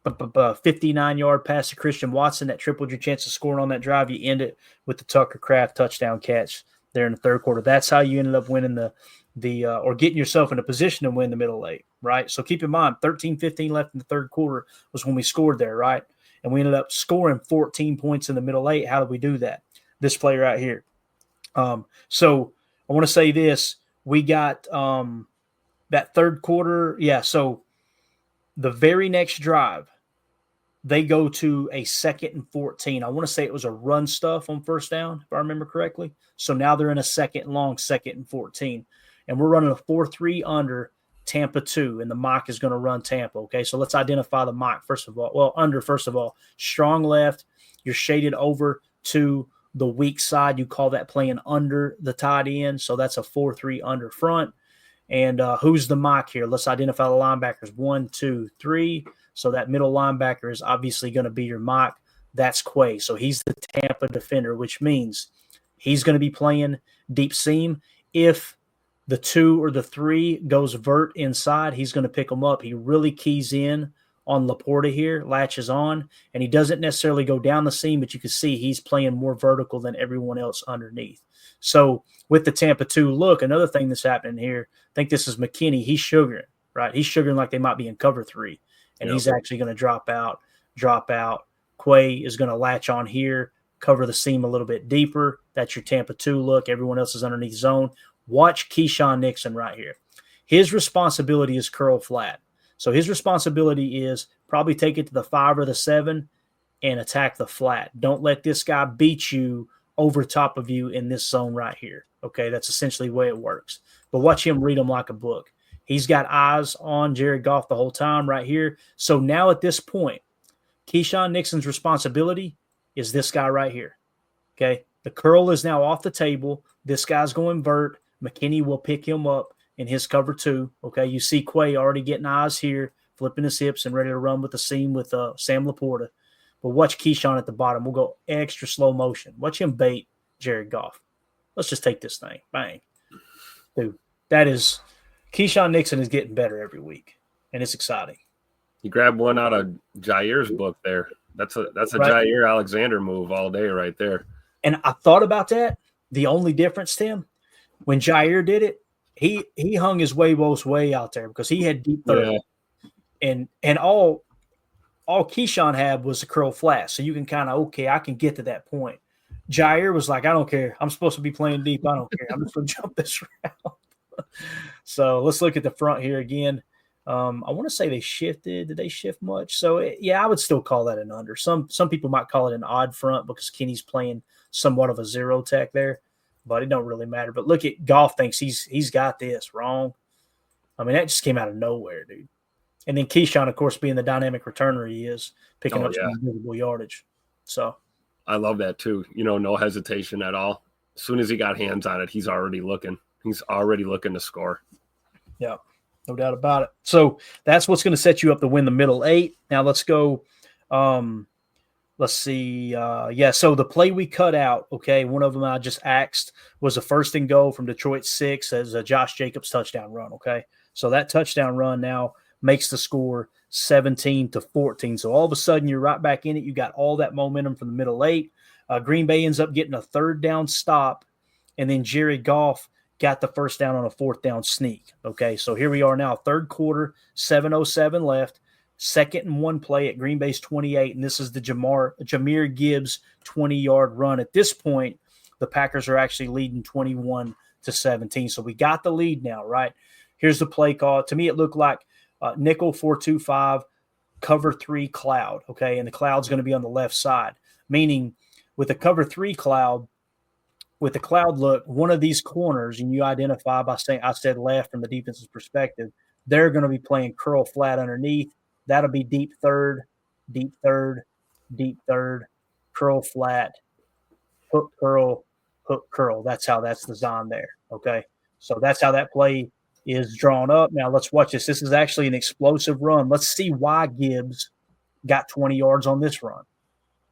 59-yard pass to Christian Watson that tripled your chance of scoring on that drive. You end it with the Tucker Kraft touchdown catch there in the third quarter. That's how you ended up winning or getting yourself in a position to win the middle 8, right? So keep in mind, 13-15 left in the third quarter was when we scored there, right? And we ended up scoring 14 points in the middle 8. How did we do that? This play right here. So I want to say this. We got that third quarter. Yeah, so the very next drive, they go to a 2nd and 14. I want to say it was a run stuff on first down, if I remember correctly. So now they're in a 2nd and 14. And we're running a 4-3 under Tampa 2, and the mock is going to run Tampa, okay? So let's identify the mock first of all. Well, under first of all. Strong left. You're shaded over to the weak side. You call that playing under the tight end. So that's a 4-3 under front. And who's the mock here? Let's identify the linebackers. 1, 2, 3. So that middle linebacker is obviously going to be your mock. That's Quay. So he's the Tampa defender, which means he's going to be playing deep seam. If the 2 or the 3 goes vert inside, he's going to pick them up. He really keys in on Laporta here, latches on, and he doesn't necessarily go down the seam, but you can see he's playing more vertical than everyone else underneath. So with the Tampa 2 look, another thing that's happening here, I think this is McKinney. He's sugaring, right? He's sugaring like they might be in cover 3, and he's actually going to drop out. Quay is going to latch on here, cover the seam a little bit deeper. That's your Tampa 2 look. Everyone else is underneath zone. Watch Keyshawn Nixon right here. His responsibility is curl flat. So his responsibility is probably take it to the 5 or the 7 and attack the flat. Don't let this guy beat you over top of you in this zone right here. Okay, that's essentially the way it works. But watch him read them like a book. He's got eyes on Jared Goff the whole time right here. So now at this point, Keyshawn Nixon's responsibility is this guy right here. Okay, the curl is now off the table. This guy's going vert. McKinney will pick him up in his cover 2. Okay, you see Quay already getting eyes here, flipping his hips and ready to run with the seam with Sam Laporta. But watch Keyshawn at the bottom. We'll go extra slow motion. Watch him bait Jared Goff. Let's just take this thing. Bang. Dude, that is – Keyshawn Nixon is getting better every week, and it's exciting. You grabbed one out of Jair's book there. That's a right. Jair Alexander move all day right there. And I thought about that. The only difference, Tim, when Jair did it, he hung his huevos way out there because he had deep third. Yeah. And all Keyshawn had was the curl flat. So you can kind of, okay, I can get to that point. Jair was like, I don't care. I'm supposed to be playing deep. I don't care. I'm just going to jump this route. So let's look at the front here again. I want to say they shifted. Did they shift much? So, I would still call that an under. Some people might call it an odd front because Kenny's playing somewhat of a zero tech there. But it don't really matter. But look at Goff thinks he's got this wrong. I mean, that just came out of nowhere, dude. And then Keyshawn, of course, being the dynamic returner he is, picking up some visible yardage. So I love that too. No hesitation at all. As soon as he got hands on it, he's already looking. He's already looking to score. Yeah, no doubt about it. So that's what's going to set you up to win the middle 8. Now let's go. Let's see. So the play we cut out, okay, one of them I just axed was a 1st and goal from Detroit 6 as a Josh Jacobs touchdown run, okay? So that touchdown run now makes the score 17-14. So all of a sudden you're right back in it. You got all that momentum from the middle 8. Green Bay ends up getting a 3rd down stop, and then Jared Goff got the 1st down on a 4th down sneak, okay? So here we are now, 3rd quarter, 7:07 left. 2nd and 1 play at Green Bay's 28, and this is the Jahmyr Gibbs 20-yard run. At this point, the Packers are actually leading 21-17. So we got the lead now, right? Here's the play call. To me, it looked like nickel 4-2-5, cover 3 cloud, okay? And the cloud's going to be on the left side. meaning with a cover 3 cloud, with the cloud look, one of these corners, and you identify by saying, I said left from the defense's perspective, they're going to be playing curl flat underneath. That'll be deep third, deep third, deep third, curl flat, hook curl, hook curl. That's how that's designed there. Okay. So that's how that play is drawn up. Now let's watch this. This is actually an explosive run. Let's see why Gibbs got 20 yards on this run.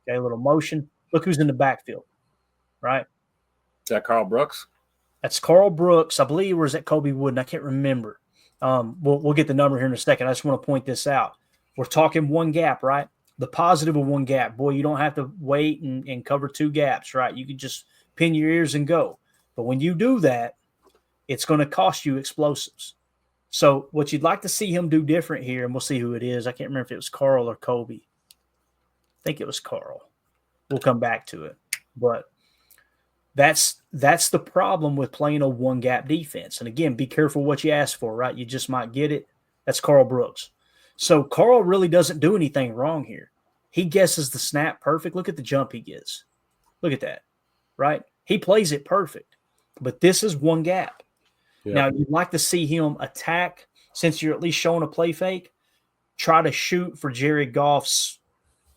Okay. A little motion. Look who's in the backfield, right? Is that Carl Brooks? That's Carl Brooks. I believe, or is that Kobe Wooden? I can't remember. We'll get the number here in a second. I just want to point this out. We're talking one gap, right? The positive of one gap. Boy, you don't have to wait and cover 2 gaps, right? You can just pin your ears and go. But when you do that, it's going to cost you explosives. So what you'd like to see him do different here, and we'll see who it is. I can't remember if it was Carl or Kobe. I think it was Carl. We'll come back to it. But that's the problem with playing a one-gap defense. And again, be careful what you ask for, right? You just might get it. That's Carl Brooks. So Carl really doesn't do anything wrong here. He guesses the snap perfect. Look at the jump he gets. Look at that, right? He plays it perfect. But this is one gap. Yeah. Now, you'd like to see him attack, since you're at least showing a play fake, try to shoot for Jared Goff's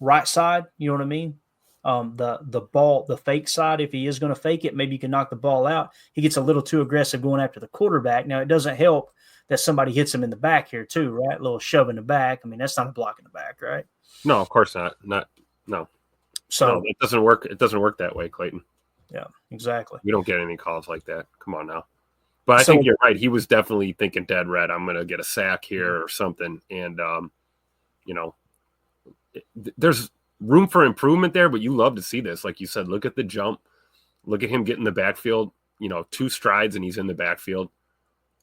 right side. You know what I mean? The ball, the fake side, if he is going to fake it, maybe you can knock the ball out. He gets a little too aggressive going after the quarterback. Now, it doesn't help that somebody hits him in the back here too, right? A little shove in the back. I mean, that's not a block in the back, right? No, of course not. No. So no, it doesn't work. It doesn't work that way, Clayton. Yeah, exactly. We don't get any calls like that. Come on now. But I think you're right. He was definitely thinking dead red. I'm going to get a sack here or something. And, there's room for improvement there, but you love to see this. Like you said, look at the jump. Look at him get in the backfield, 2 strides and he's in the backfield.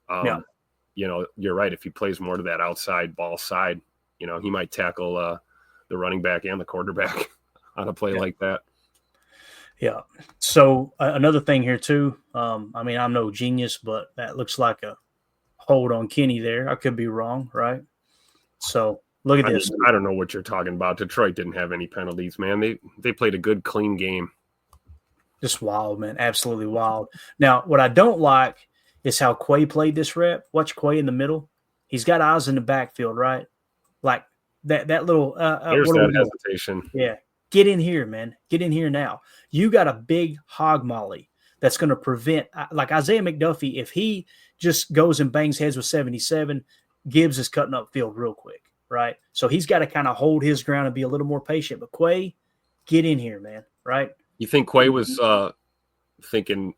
You're right. If he plays more to that outside ball side, he might tackle the running back and the quarterback on a play like that. Yeah. So another thing here too, I'm no genius, but that looks like a hold on Kenny there. I could be wrong, right? So look at this. I don't know what you're talking about. Detroit didn't have any penalties, man. They played a good, clean game. Just wild, man. Absolutely wild. Now, what I don't like is how Quay played this rep. Watch Quay in the middle. He's got eyes in the backfield, right? Like that little there's that hesitation. Yeah. Get in here, man. Get in here now. You got a big hog molly that's going to prevent, like Isaiah McDuffie, if he just goes and bangs heads with 77, Gibbs is cutting up field real quick, right? So he's got to kind of hold his ground and be a little more patient. But Quay, get in here, man, right? You think Quay was thinking,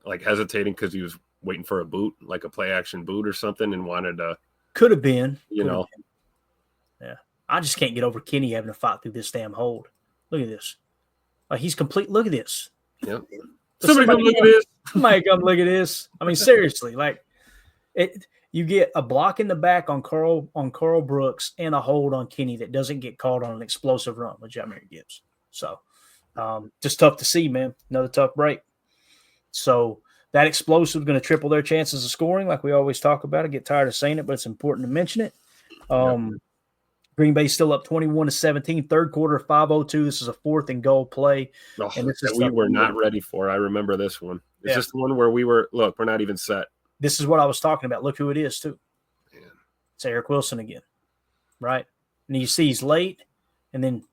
like hesitating because he was waiting for a boot, like a play action boot or something, and wanted to. Could have been. Yeah. I just can't get over Kenny having to fight through this damn hold. Look at this. He's complete. Look at this. Yep. Somebody come look at this. Somebody come look at this. I mean, seriously, you get a block in the back on Carl Brooks and a hold on Kenny that doesn't get called on an explosive run with Jahmyr Gibbs. So just tough to see, man. Another tough break. So that explosive is going to triple their chances of scoring, like we always talk about. I get tired of saying it, but it's important to mention it. Green Bay still up 21-17, third quarter, 5:02. This is a 4th and goal play. And this is we were not ready for. I remember this one. Is this the one where we're not even set? This is what I was talking about. Look who it is, too. Man. It's Eric Wilson again, right? And you see he's late, and then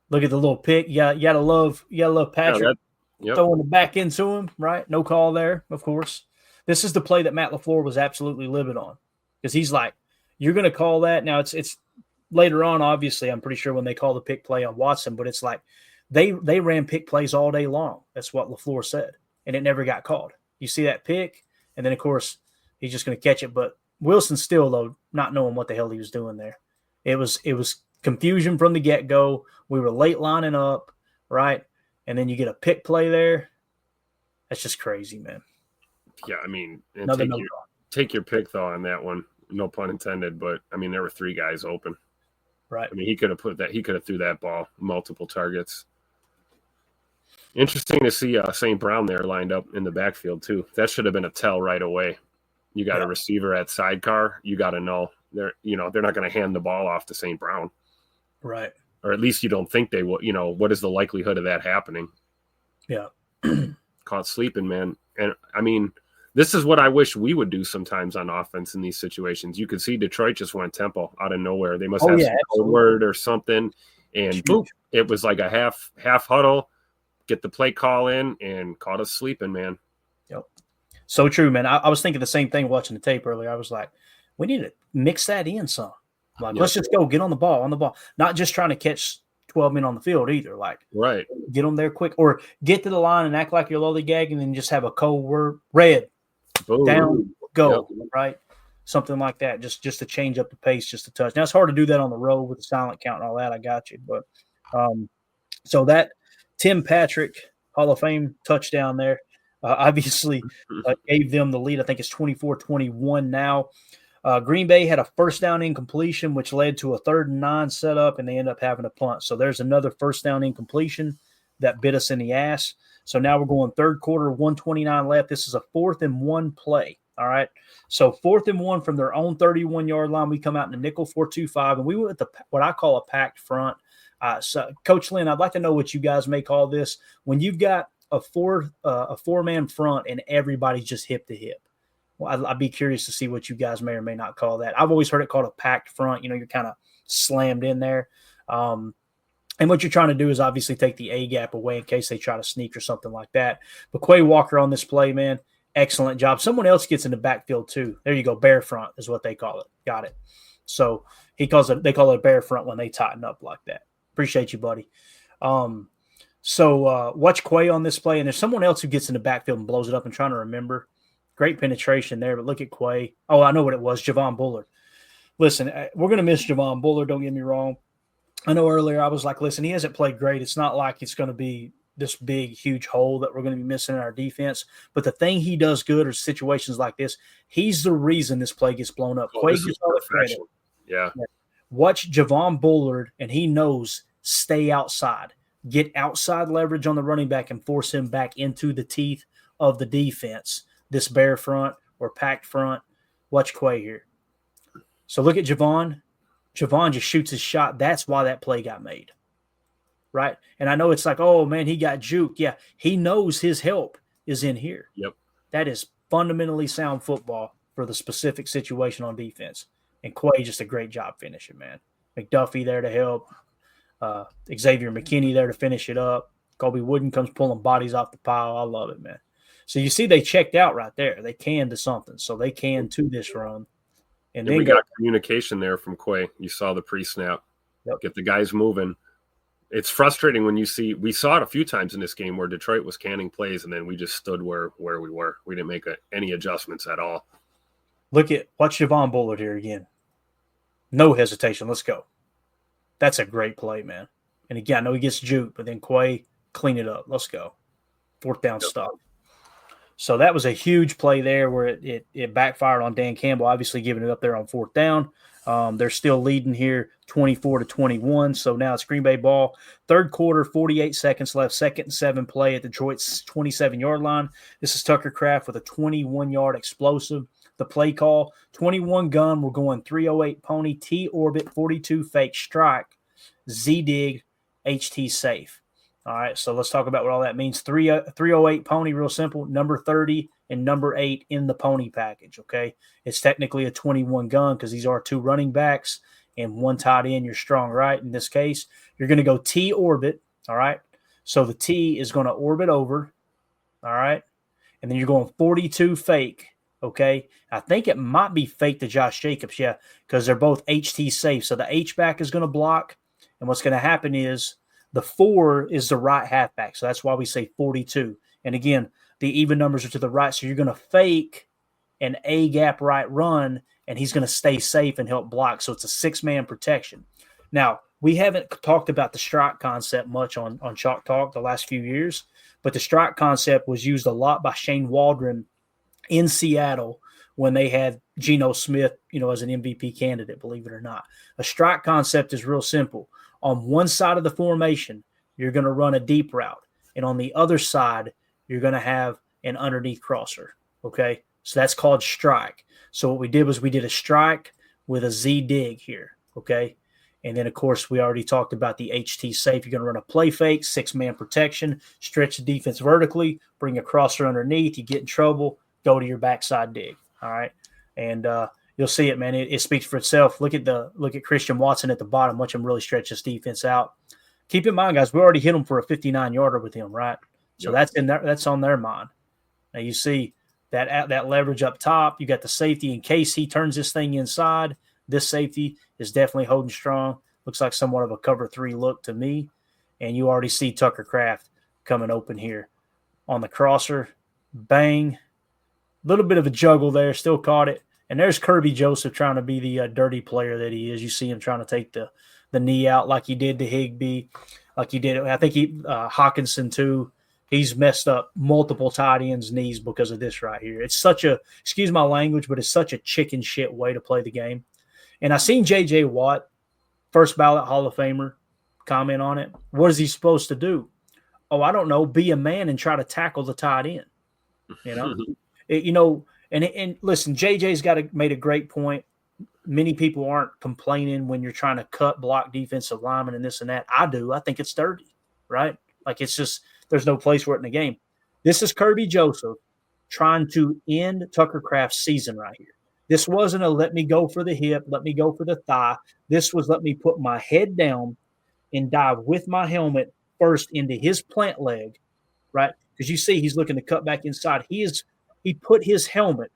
look at the little pick. You gotta love Patrick throwing the back into him, right? No call there, of course. This is the play that Matt LaFleur was absolutely livid on, because he's like, you're going to call that. Now it's later on, obviously, I'm pretty sure when they call the pick play on Watson, but it's like they ran pick plays all day long. That's what LaFleur said, and it never got called. You see that pick, and then, of course, he's just going to catch it. But Wilson still, though, not knowing what the hell he was doing there. It was confusion from the get-go. We were late lining up, right? And then you get a pick play there. That's just crazy, man. Yeah, I mean, take your pick, though, on that one. No pun intended, but I mean, there were 3 guys open. Right. I mean, he could have threw that ball multiple targets. Interesting to see St. Brown there lined up in the backfield too. That should have been a tell right away. You got a receiver at sidecar. You got to know they're not going to hand the ball off to St. Brown. Right. or at least you don't think they will. What is the likelihood of that happening? Yeah. Caught sleeping, man. And I mean, this is what I wish we would do sometimes on offense in these situations. You could see Detroit just went tempo out of nowhere. They must have some code word or something. And boom, it was like a half huddle, get the play call in, and caught us sleeping, man. Yep. So true, man. I was thinking the same thing watching the tape earlier. I was like, we need to mix that in some. Like, let's just go get on the ball. Not just trying to catch 12 men on the field either. Like, right. Get them there quick, or get to the line and act like you're lollygagging and then just have a code word, red, boom, down, go, right? Something like that, just to change up the pace, just a touch. Now, it's hard to do that on the road with the silent count and all that. I got you. But so that Tim Patrick Hall of Fame touchdown there obviously gave them the lead. I think it's 24-21 now. Green Bay had a first down incompletion, which led to a 3rd and 9 setup, and they end up having a punt. So there's another first down incompletion that bit us in the ass. So now we're going third quarter, 1:29 left. This is a 4th and 1 play. All right. So 4th and 1 from their own 31-yard line. We come out in a nickel 4-2-5, and we went with what I call a packed front. So Coach Lynn, I'd like to know what you guys may call this when you've got a four-man front and everybody's just hip to hip. Well, I'd be curious to see what you guys may or may not call that. I've always heard it called a packed front. You're kind of slammed in there. And what you're trying to do is obviously take the A gap away in case they try to sneak or something like that. But Quay Walker on this play, man, excellent job. Someone else gets in the backfield too. There you go. Bear front is what they call it. Got it. So they call it a bear front when they tighten up like that. Appreciate you, buddy. So watch Quay on this play. And there's someone else who gets in the backfield and blows it up. And trying to remember. Great penetration there, but look at Quay. Oh, I know what it was, Javon Bullard. Listen, we're going to miss Javon Bullard, don't get me wrong. I know earlier I was like, listen, he hasn't played great. It's not like it's going to be this big, huge hole that we're going to be missing in our defense. But the thing he does good are situations like this. He's the reason this play gets blown up. Quay gets all the credit. Yeah. Watch Javon Bullard, and he knows stay outside. Get outside leverage on the running back and force him back into the teeth of the defense. This bear front or packed front. Watch Quay here. So look at Javon. Javon just shoots his shot. That's why that play got made. Right? And I know it's like, oh, man, he got juked. Yeah, he knows his help is in here. Yep. That is fundamentally sound football for the specific situation on defense. And Quay just a great job finishing, man. McDuffie there to help. Xavier McKinney there to finish it up. Colby Wooden comes pulling bodies off the pile. I love it, man. So you see they checked out right there. They canned to something. So they canned to this run. And then we got communication there from Quay. You saw the pre-snap. Yep. Get the guys moving. It's frustrating when you see – we saw it a few times in this game where Detroit was canning plays, and then we just stood where we were. We didn't make any adjustments at all. Watch Javon Bullard here again. No hesitation. Let's go. That's a great play, man. And again, I know he gets juked, but then Quay, clean it up. Let's go. 4th down stop. So that was a huge play there where it backfired on Dan Campbell, obviously giving it up there on 4th down. They're still leading here 24-21. So now it's Green Bay ball. Third quarter, 48 seconds left. 2nd and 7 play at Detroit's 27-yard line. This is Tucker Kraft with a 21-yard explosive. The play call, 21 gun. We're going 308 pony, T orbit, 42 fake strike, Z dig, HT safe. All right, so let's talk about what all that means. 308 pony, real simple. Number 30 and number 8 in the pony package, okay? It's technically a 21 gun because these are 2 running backs and 1 tight end. You're strong, right? In this case, you're going to go T orbit, all right? So the T is going to orbit over, all right? And then you're going 42 fake, okay? I think it might be fake to Josh Jacobs, yeah, because they're both HT safe. So the H-back is going to block, and what's going to happen is the 4 is the right halfback, so that's why we say 42. And again, the even numbers are to the right, so you're going to fake an A-gap right run, and he's going to stay safe and help block. So it's a 6-man protection. Now, we haven't talked about the strike concept much on Chalk Talk the last few years, but the strike concept was used a lot by Shane Waldron in Seattle when they had Geno Smith, as an MVP candidate, believe it or not. A strike concept is real simple. On one side of the formation, you're going to run a deep route. And on the other side, you're going to have an underneath crosser, okay? So that's called strike. So what we did was we did a strike with a Z dig here, okay? And then, of course, we already talked about the HT safe. You're going to run a play fake, 6-man protection, stretch the defense vertically, bring a crosser underneath. You get in trouble, go to your backside dig. All right. And you'll see it, man. It speaks for itself. Look at Christian Watson at the bottom. Watch him really stretch his defense out. Keep in mind, guys, we already hit him for a 59-yarder with him, right? So that's on their mind. Now you see that leverage up top. You got the safety in case he turns this thing inside. This safety is definitely holding strong. Looks like somewhat of a cover 3 look to me. And you already see Tucker Kraft coming open here on the crosser. Bang. A little bit of a juggle there. Still caught it. And there's Kirby Joseph trying to be the dirty player that he is. You see him trying to take the knee out like he did to Higbee, like he did. I think Hawkinson too. He's messed up multiple tight ends' knees because of this right here. It's such a, excuse my language, but it's such a chicken shit way to play the game. And I seen J.J. Watt, first ballot Hall of Famer, comment on it. What is he supposed to do? Oh, I don't know. Be a man and try to tackle the tight end. And listen, JJ's made a great point. Many people aren't complaining when you're trying to cut block defensive linemen and this and that. I do. I think it's dirty, right? Like it's just there's no place for it in the game. This is Kirby Joseph trying to end Tucker Kraft's season right here. This wasn't a let me go for the hip, let me go for the thigh. This was let me put my head down and dive with my helmet first into his plant leg, right? Because you see he's looking to cut back inside. He put his helmet,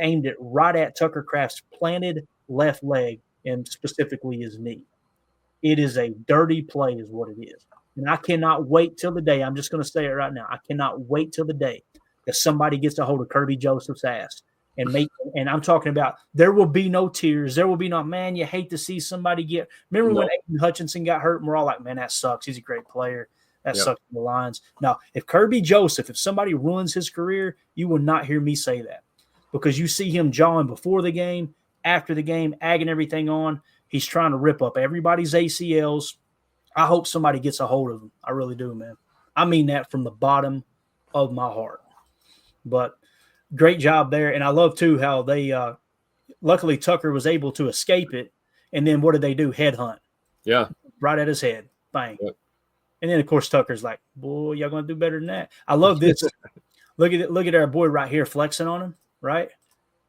aimed it right at Tucker Kraft's planted left leg and specifically his knee. It is a dirty play is what it is. And I cannot wait till the day, I'm just going to say it right now, I cannot wait till the day that somebody gets a hold of Kirby Joseph's ass. And I'm talking about there will be no tears. There will be no, man, you hate to see somebody get – remember when Aiden Hutchinson got hurt and we're all like, man, that sucks. He's a great player. That sucks for the Lions. Now, if Kirby Joseph, if somebody ruins his career, you will not hear me say that because you see him jawing before the game, after the game, agging everything on. He's trying to rip up everybody's ACLs. I hope somebody gets a hold of him. I really do, man. I mean that from the bottom of my heart. But – great job there. And I love, too, how they luckily Tucker was able to escape it. And then what did they do? Headhunt. Yeah. Right at his head. Bang. Yep. And then, of course, Tucker's like, boy, y'all going to do better than that. I love this. Look at our boy right here flexing on him, right?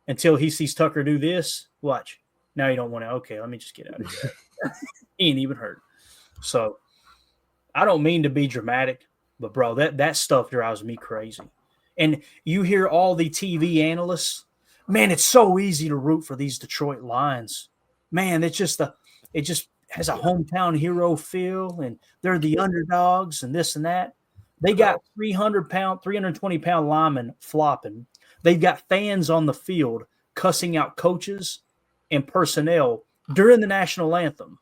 Until he sees Tucker do this. Watch. Now you don't want to. Okay, let me just get out of here. He ain't even hurt. So I don't mean to be dramatic, but, bro, that stuff drives me crazy. And you hear all the TV analysts, man, it's so easy to root for these Detroit Lions. Man, it just has a hometown hero feel, and they're the underdogs and this and that. They got 320-pound linemen flopping. They've got fans on the field cussing out coaches and personnel during the national anthem,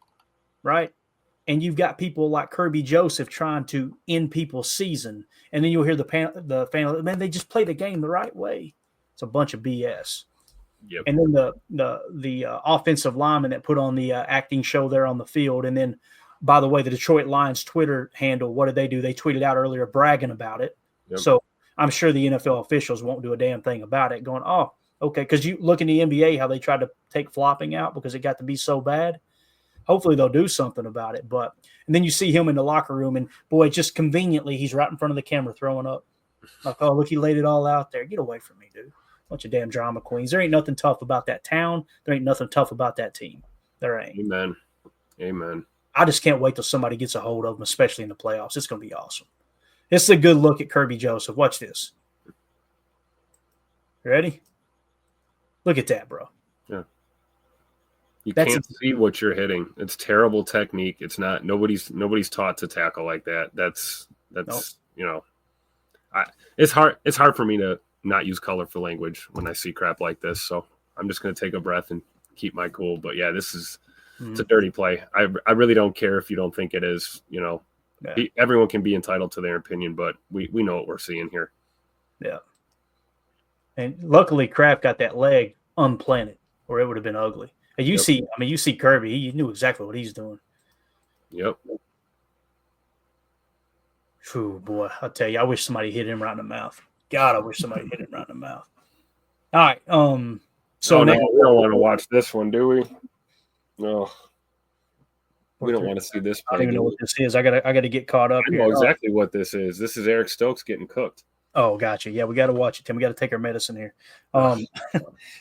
right? And you've got people like Kirby Joseph trying to end people's season. And then you'll hear the fan, man, they just play the game the right way. It's a bunch of BS. Yep. And then the offensive lineman that put on the acting show there on the field. And then, by the way, the Detroit Lions Twitter handle, what did they do? They tweeted out earlier bragging about it. Yep. So I'm sure the NFL officials won't do a damn thing about it going, oh, okay. Because you look in the NBA how they tried to take flopping out because it got to be so bad. Hopefully they'll do something about it. And then you see him in the locker room, and, boy, just conveniently he's right in front of the camera throwing up. Like, oh, look, he laid it all out there. Get away from me, dude. Bunch of damn drama queens. There ain't nothing tough about that town. There ain't nothing tough about that team. There ain't. Amen. I just can't wait till somebody gets a hold of them, especially in the playoffs. It's going to be awesome. This is a good look at Kirby Joseph. Watch this. Ready? Look at that, bro. Yeah. You can't see what you're hitting. It's terrible technique. It's not. Nobody's taught to tackle like that. That's nope. It's hard. It's hard for me to not use colorful language when I see crap like this. So I'm just going to take a breath and keep my cool. But yeah, this is it's a dirty play. I really don't care if you don't think it is. Everyone can be entitled to their opinion, but we know what we're seeing here. Yeah. And luckily, Kraft got that leg unplanted, or it would have been ugly. And you see Kirby. You knew exactly what he's doing. Yep. Phew, boy, I'll tell you, I wish somebody hit him right in the mouth. God, I wish somebody hit him right in the mouth. All right. So we don't want to watch this one, do we? No. We don't want to see this I play. don't even know what this is. I gotta get caught up I here. know exactly what this is. This is Eric Stokes getting cooked. Oh, gotcha. Yeah, we got to watch it, Tim. We got to take our medicine here.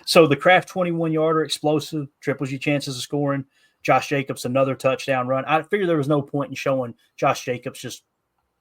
So the Kraft 21-yarder, explosive, triples your chances of scoring. Josh Jacobs, another touchdown run. I figured there was no point in showing Josh Jacobs just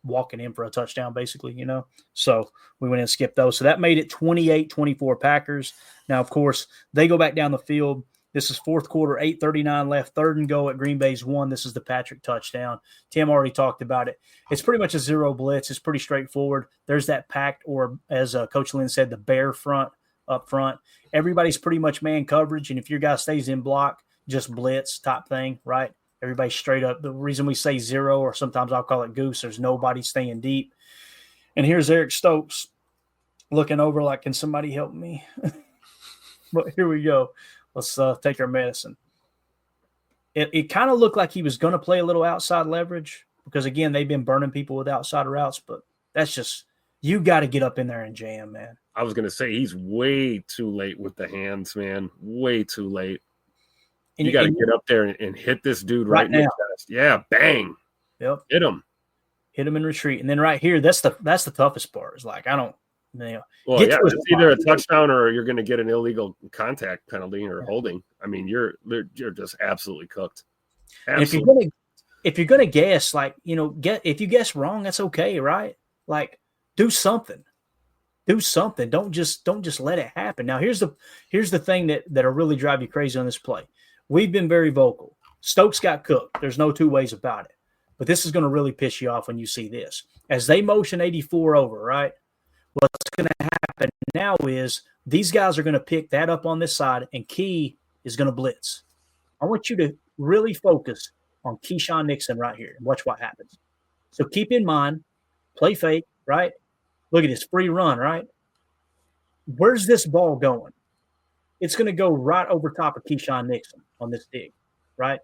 walking in for a touchdown, basically, you know. So we went and skipped those. So that made it 28-24 Packers. Now, of course, they go back down the field. This is fourth quarter, 8:39 left, 3rd and goal at Green Bay's 1. This is the Patrick touchdown. Tim already talked about it. It's pretty much a zero blitz. It's pretty straightforward. There's that packed, or as Coach Lynn said, the bear front up front. Everybody's pretty much man coverage, and if your guy stays in block, just blitz type thing, right? Everybody's straight up. The reason we say zero, or sometimes I'll call it goose, there's nobody staying deep. And here's Eric Stokes looking over like, can somebody help me? But here we go. Let's take our medicine. It kind of looked like he was going to play a little outside leverage because, again, they've been burning people with outside routes, but that's just – you got to get up in there and jam, man. I was going to say he's way too late with the hands, man. Way too late. You got to get up there and hit this dude right now. Yeah, bang. Yep. Hit him. Hit him in retreat. And then right here, that's the toughest part. Is like, I don't – well, yeah, it's either a touchdown or you're going to get an illegal contact penalty or holding. I mean, you're just absolutely cooked. Absolutely. If you're gonna guess, like, you know, if you guess wrong, that's okay, right? Like, do something. Don't just let it happen. Now, here's the thing that'll really drive you crazy on this play. We've been very vocal. Stokes got cooked. There's no two ways about it. But this is going to really piss you off when you see this. As they motion 84 over, right? What's going to happen now is these guys are going to pick that up on this side, and Key is going to blitz. I want you to really focus on Keyshawn Nixon right here and watch what happens. So keep in mind, play fake, right? Look at this free run, right? Where's this ball going? It's going to go right over top of Keyshawn Nixon on this dig, right?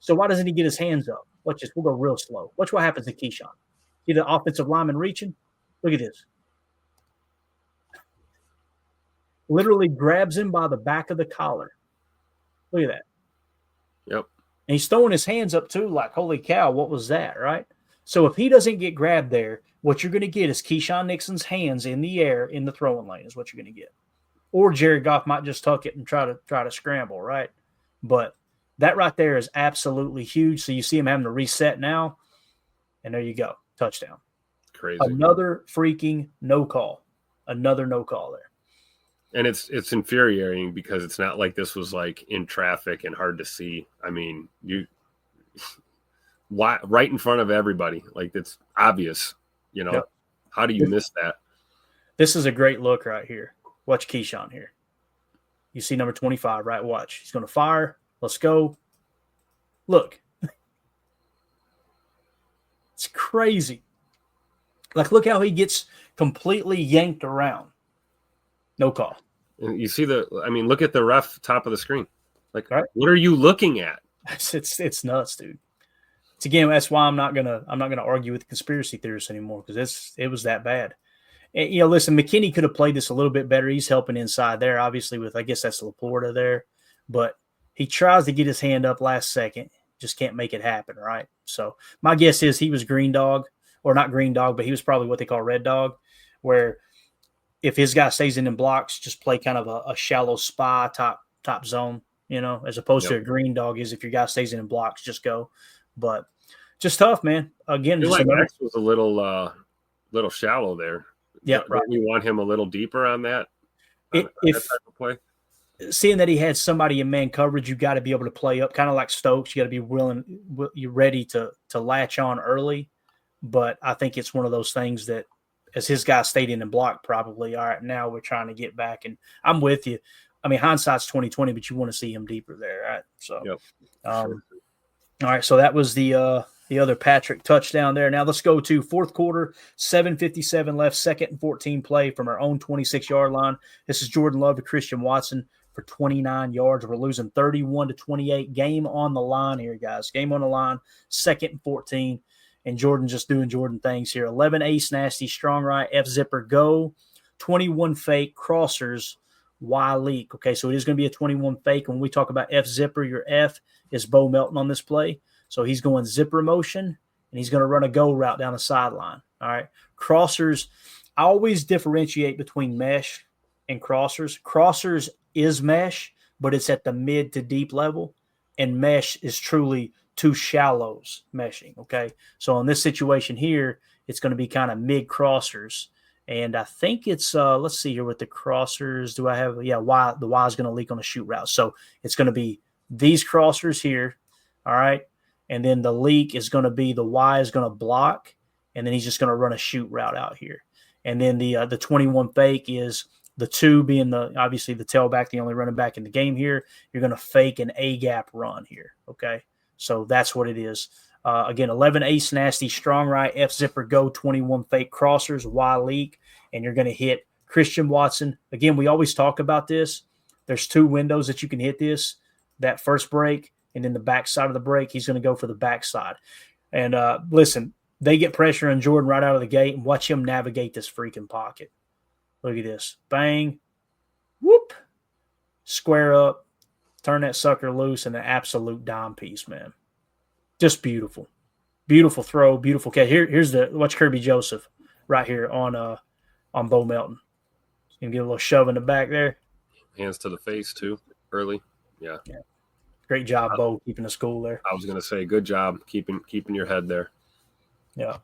So why doesn't he get his hands up? Watch this. We'll go real slow. Watch what happens to Keyshawn. See the offensive lineman reaching? Look at this. Literally grabs him by the back of the collar. Look at that. Yep. And he's throwing his hands up too, like, holy cow, what was that, right? So if he doesn't get grabbed there, what you're going to get is Keyshawn Nixon's hands in the air in the throwing lane is what you're going to get. Or Jared Goff might just tuck it and try to scramble, right? But that right there is absolutely huge. So you see him having to reset now, and there you go, touchdown. Crazy. Another freaking no call. Another no call there. And it's infuriating because it's not like this was like in traffic and hard to see. I mean, right in front of everybody. Like, it's obvious, you know. Yep. How do you miss that? This is a great look right here. Watch Keyshawn here. You see number 25, right? Watch. He's going to fire. Let's go. Look. It's crazy. Like, look how he gets completely yanked around. No call. And you see look at the ref top of the screen. Like, right? What are you looking at? It's nuts, dude. It's, again, that's why I'm not gonna argue with conspiracy theorists anymore, because it was that bad. And, you know, listen, McKinney could have played this a little bit better. He's helping inside there, obviously, with, I guess that's Laporta there, but he tries to get his hand up last second, just can't make it happen, right? So my guess is he was green dog, or not green dog, but he was probably what they call red dog, where if his guy stays in blocks, just play kind of a shallow spy top zone, you know, as opposed to a green dog is if your guy stays in blocks, just go. But just tough, man. Again, just like X was a little shallow there. Yeah, right. We want him a little deeper on that. If that type of play. Seeing that he had somebody in man coverage, you got to be able to play up, kind of like Stokes. You got to be you're ready to latch on early. But I think it's one of those things that, as his guy stayed in and blocked, probably, all right, now we're trying to get back. And I'm with you. I mean, hindsight's 20/20, but you want to see him deeper there, right? So, yep. All right, so that was the other Patrick touchdown there. Now let's go to fourth quarter, 7:57 left, 2nd and 14 play from our own 26-yard line. This is Jordan Love to Christian Watson for 29 yards. We're losing 31-28. Game on the line here, guys. Game on the line, 2nd and 14. And Jordan just doing Jordan things here. 11 ace, nasty, strong right, F zipper, go. 21 fake, crossers, Y leak. Okay, so it is going to be a 21 fake. When we talk about F zipper, your F is Bo Melton on this play. So he's going zipper motion, and he's going to run a go route down the sideline. All right. Crossers, I always differentiate between mesh and crossers. Crossers is mesh, but it's at the mid to deep level, and mesh is truly two shallows meshing. Okay. So in this situation here, it's going to be kind of mid crossers. And I think it's, let's see here with the crossers. Do I have, the Y is going to leak on a shoot route. So it's going to be these crossers here. All right. And then the leak is going to be the Y is going to block. And then he's just going to run a shoot route out here. And then the 21 fake is the 2 being obviously the tailback, the only running back in the game here. You're going to fake an A gap run here. Okay. So that's what it is. Again, 11 ace nasty, strong right, F zipper go, 21 fake crossers, Y leak, and you're going to hit Christian Watson. Again, we always talk about this. There's 2 windows that you can hit this, that first break and then the backside of the break. He's going to go for the backside. And listen, they get pressure on Jordan right out of the gate, and watch him navigate this freaking pocket. Look at this. Bang. Whoop. Square up. Turn that sucker loose, and an absolute dime piece, man. Just beautiful. Beautiful throw, beautiful catch. Here's watch Kirby Joseph right here on Bo Melton. He's going to get a little shove in the back there. Hands to the face, too, early. Yeah. Great job, Bo, keeping the school there. I was going to say, good job keeping your head there. Yeah.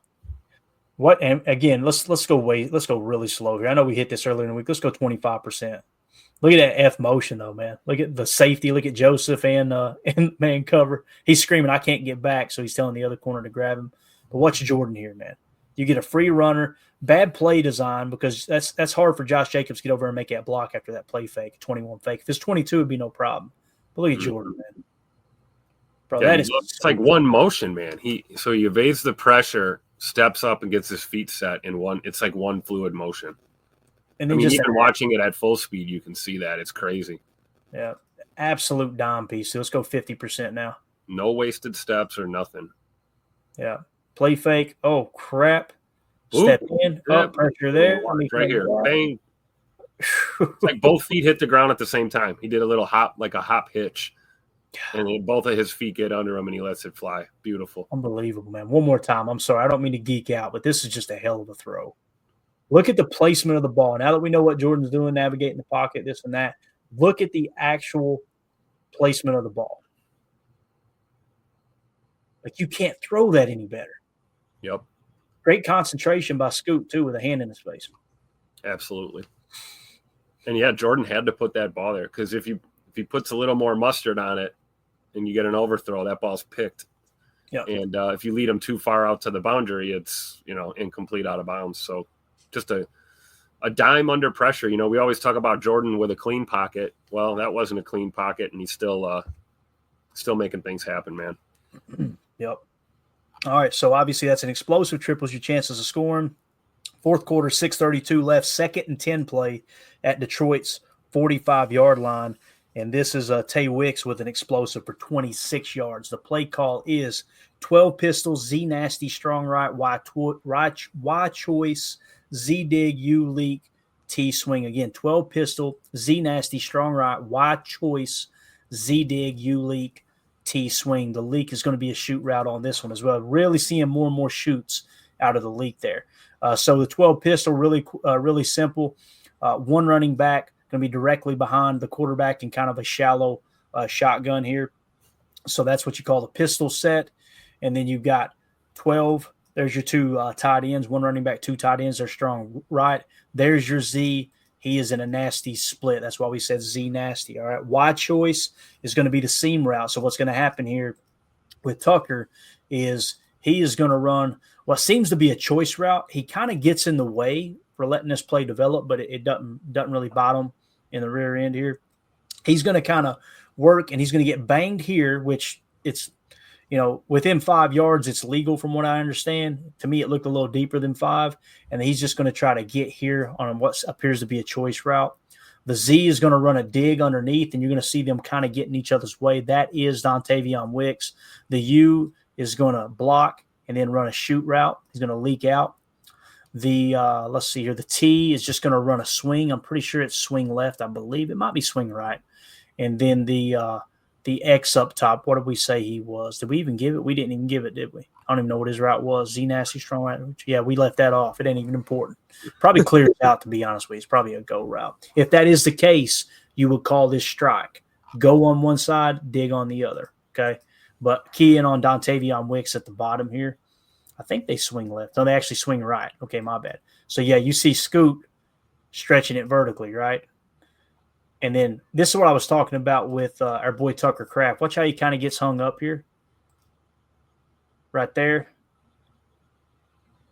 And again, let's go really slow here. I know we hit this earlier in the week. Let's go 25%. Look at that F motion though, man. Look at the safety. Look at Joseph and man cover. He's screaming, I can't get back. So he's telling the other corner to grab him. But watch Jordan here, man. You get a free runner, bad play design, because that's hard for Josh Jacobs to get over and make that block after that play fake, 21 fake. If it's 22, it'd be no problem. But look at Jordan, man. Bro, it's like one motion, man. He evades the pressure, steps up and gets his feet set in one. It's like one fluid motion. And then even watching it at full speed, you can see that. It's crazy. Yeah. Absolute dime piece. So let's go 50% now. No wasted steps or nothing. Yeah. Play fake. Oh, crap. Step in. Oh, pressure there. Right here. Bang. It's like both feet hit the ground at the same time. He did a little hop, like a hop hitch. And both of his feet get under him, and he lets it fly. Beautiful. Unbelievable, man. One more time. I'm sorry. I don't mean to geek out, but this is just a hell of a throw. Look at the placement of the ball. Now that we know what Jordan's doing, navigating the pocket, this and that, look at the actual placement of the ball. Like, you can't throw that any better. Yep. Great concentration by Scoop, too, with a hand in his face. Absolutely. And, yeah, Jordan had to put that ball there, because if he puts a little more mustard on it and you get an overthrow, that ball's picked. Yep. And if you lead him too far out to the boundary, it's, incomplete, out of bounds. So just a dime under pressure. We always talk about Jordan with a clean pocket. Well, that wasn't a clean pocket, and he's still making things happen, man. Yep. All right, so obviously that's an explosive, triples your chances of scoring. Fourth quarter, 6:32 left, 2nd and 10 play at Detroit's 45-yard line. And this is Tay Wicks with an explosive for 26 yards. The play call is 12 pistols, Z nasty, strong right, Y choice, Z dig, U leak, T swing. Again, 12 pistol, Z nasty, strong right, Y choice, Z dig, U leak, T swing. The leak is going to be a shoot route on this one as well. Really seeing more and more shoots out of the leak there. So the 12 pistol, really simple. One running back, going to be directly behind the quarterback in kind of a shallow shotgun here. So that's what you call the pistol set. And then you've got 12. There's your 2 tight ends, 1 running back, 2 tight ends. They're strong right. There's your Z. He is in a nasty split. That's why we said Z nasty. All right. Y choice is going to be the seam route. So what's going to happen here with Tucker is he is going to run what seems to be a choice route. He kind of gets in the way for letting this play develop, but it doesn't really bottom in the rear end here. He's going to kind of work, and he's going to get banged here, which it's, within 5 yards, it's legal from what I understand. To me, it looked a little deeper than 5, and he's just going to try to get here on what appears to be a choice route. The Z is going to run a dig underneath, and you're going to see them kind of get in each other's way. That is Dontavion Wicks. The U is going to block and then run a shoot route. He's going to leak out. The let's see here. The T is just going to run a swing. I'm pretty sure it's swing left. I believe it might be swing right. And then the the X up top. What did we say he was? Did we even give it? We didn't even give it, did we? I don't even know what his route was. Z Nasty Strong Right. Yeah, we left that off. It ain't even important. Probably clears out, to be honest with you. It's probably a go route. If that is the case, you would call this strike. Go on one side, dig on the other. Okay. But key in on Dontavion Wicks at the bottom here. I think they swing left. No, they actually swing right. Okay, my bad. So, yeah, you see Scoot stretching it vertically, right? And then this is what I was talking about with our boy Tucker Kraft. Watch how he kind of gets hung up here. Right there.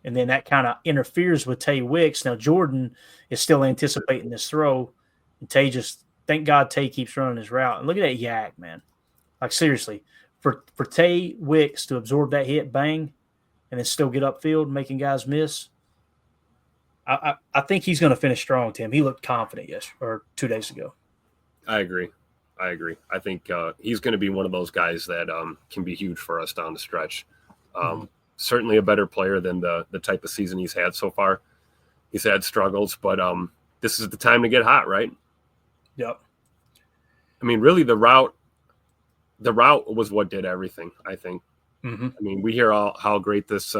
And then that kind of interferes with Tay Wicks. Now, Jordan is still anticipating this throw. And Tay just, thank God Tay keeps running his route. And look at that yak, man. Like, seriously, for Tay Wicks to absorb that hit, bang, and then still get upfield, making guys miss, I think he's going to finish strong, Tim. He looked confident 2 days ago. I agree. I think he's going to be one of those guys that can be huge for us down the stretch. Certainly a better player than the type of season he's had so far. He's had struggles, but this is the time to get hot, right? Yep. I mean, really, the route was what did everything, I think. I mean, we hear how great this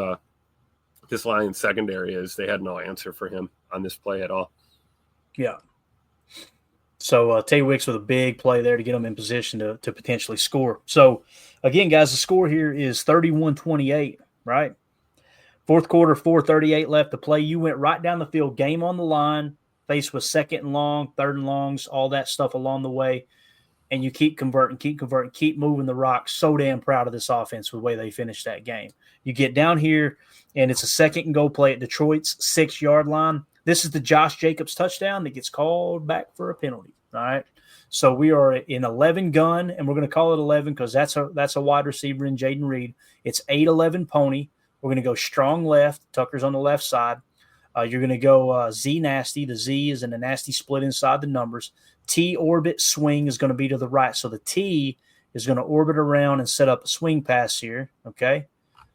Lions secondary is. They had no answer for him on this play at all. Yeah. So Tay Wicks with a big play there to get him in position to potentially score. So, again, guys, the score here is 31-28, right? Fourth quarter, 4:38 left to play. You went right down the field, game on the line, faced with second and long, third and longs, all that stuff along the way. And you keep converting, keep moving the rock. So damn proud of this offense with the way they finished that game. You get down here, and it's a second and goal play at Detroit's 6-yard line. This is the Josh Jacobs touchdown that gets called back for a penalty. All right. So we are in 11 gun, and we're going to call it 11 because that's a wide receiver in Jaden Reed. It's 8-11 pony. We're going to go strong left. Tucker's on the left side. You're going to go Z Nasty. The Z is in a nasty split inside the numbers. T orbit swing is going to be to the right. So the T is going to orbit around and set up a swing pass here. Okay.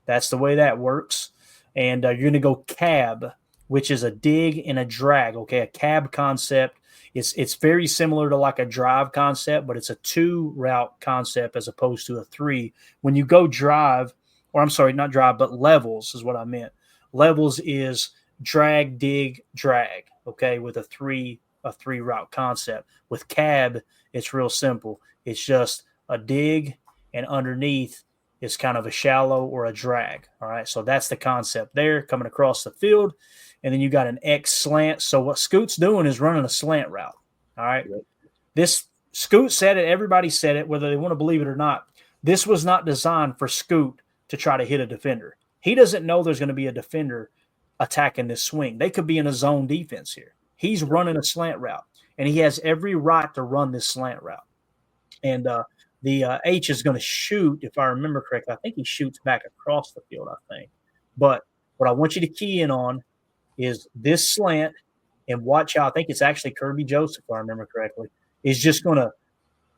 That's the way that works. And you're going to go cab, which is a dig and a drag. Okay. A cab concept. It's very similar to like a drive concept, but it's a 2-route concept as opposed to a 3. When you go drive, or I'm sorry, not drive, but levels is what I meant. Levels is drag, dig, drag, okay, with a 3-route concept. With cab, it's real simple. It's just a dig, and underneath is kind of a shallow or a drag, all right? So that's the concept there, coming across the field. And then you got an X slant. So what Scoot's doing is running a slant route, all right? Yep. This Scoot said it. Everybody said it, whether they want to believe it or not. This was not designed for Scoot to try to hit a defender. He doesn't know there's going to be a defender attacking this swing. They could be in a zone defense here. He's running a slant route, and he has every right to run this slant route. And the H is going to shoot, if I remember correctly. I think he shoots back across the field, I think. But what I want you to key in on is this slant, and watch out. I think it's actually Kirby Joseph, if I remember correctly, is just going to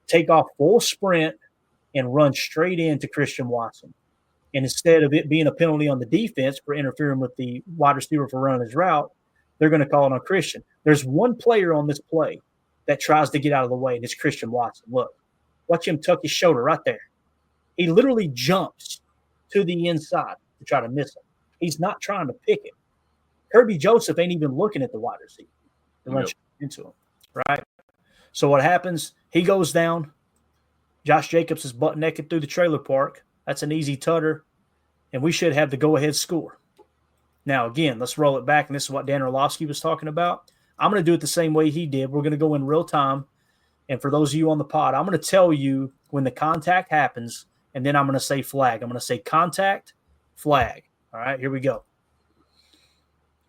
take off full sprint and run straight into Christian Watson. And instead of it being a penalty on the defense for interfering with the wide receiver for running his route, they're going to call it on Christian. There's one player on this play that tries to get out of the way, and it's Christian Watson. Look, watch him tuck his shoulder right there. He literally jumps to the inside to try to miss him. He's not trying to pick it. Kirby Joseph ain't even looking at the wide receiver. They run into him, right? So what happens? He goes down. Josh Jacobs is butt naked through the trailer park. That's an easy tutter, and we should have the go-ahead score. Now, again, let's roll it back, and this is what Dan Orlovsky was talking about. I'm going to do it the same way he did. We're going to go in real time, and for those of you on the pod, I'm going to tell you when the contact happens, and then I'm going to say flag. I'm going to say contact, flag. All right, here we go.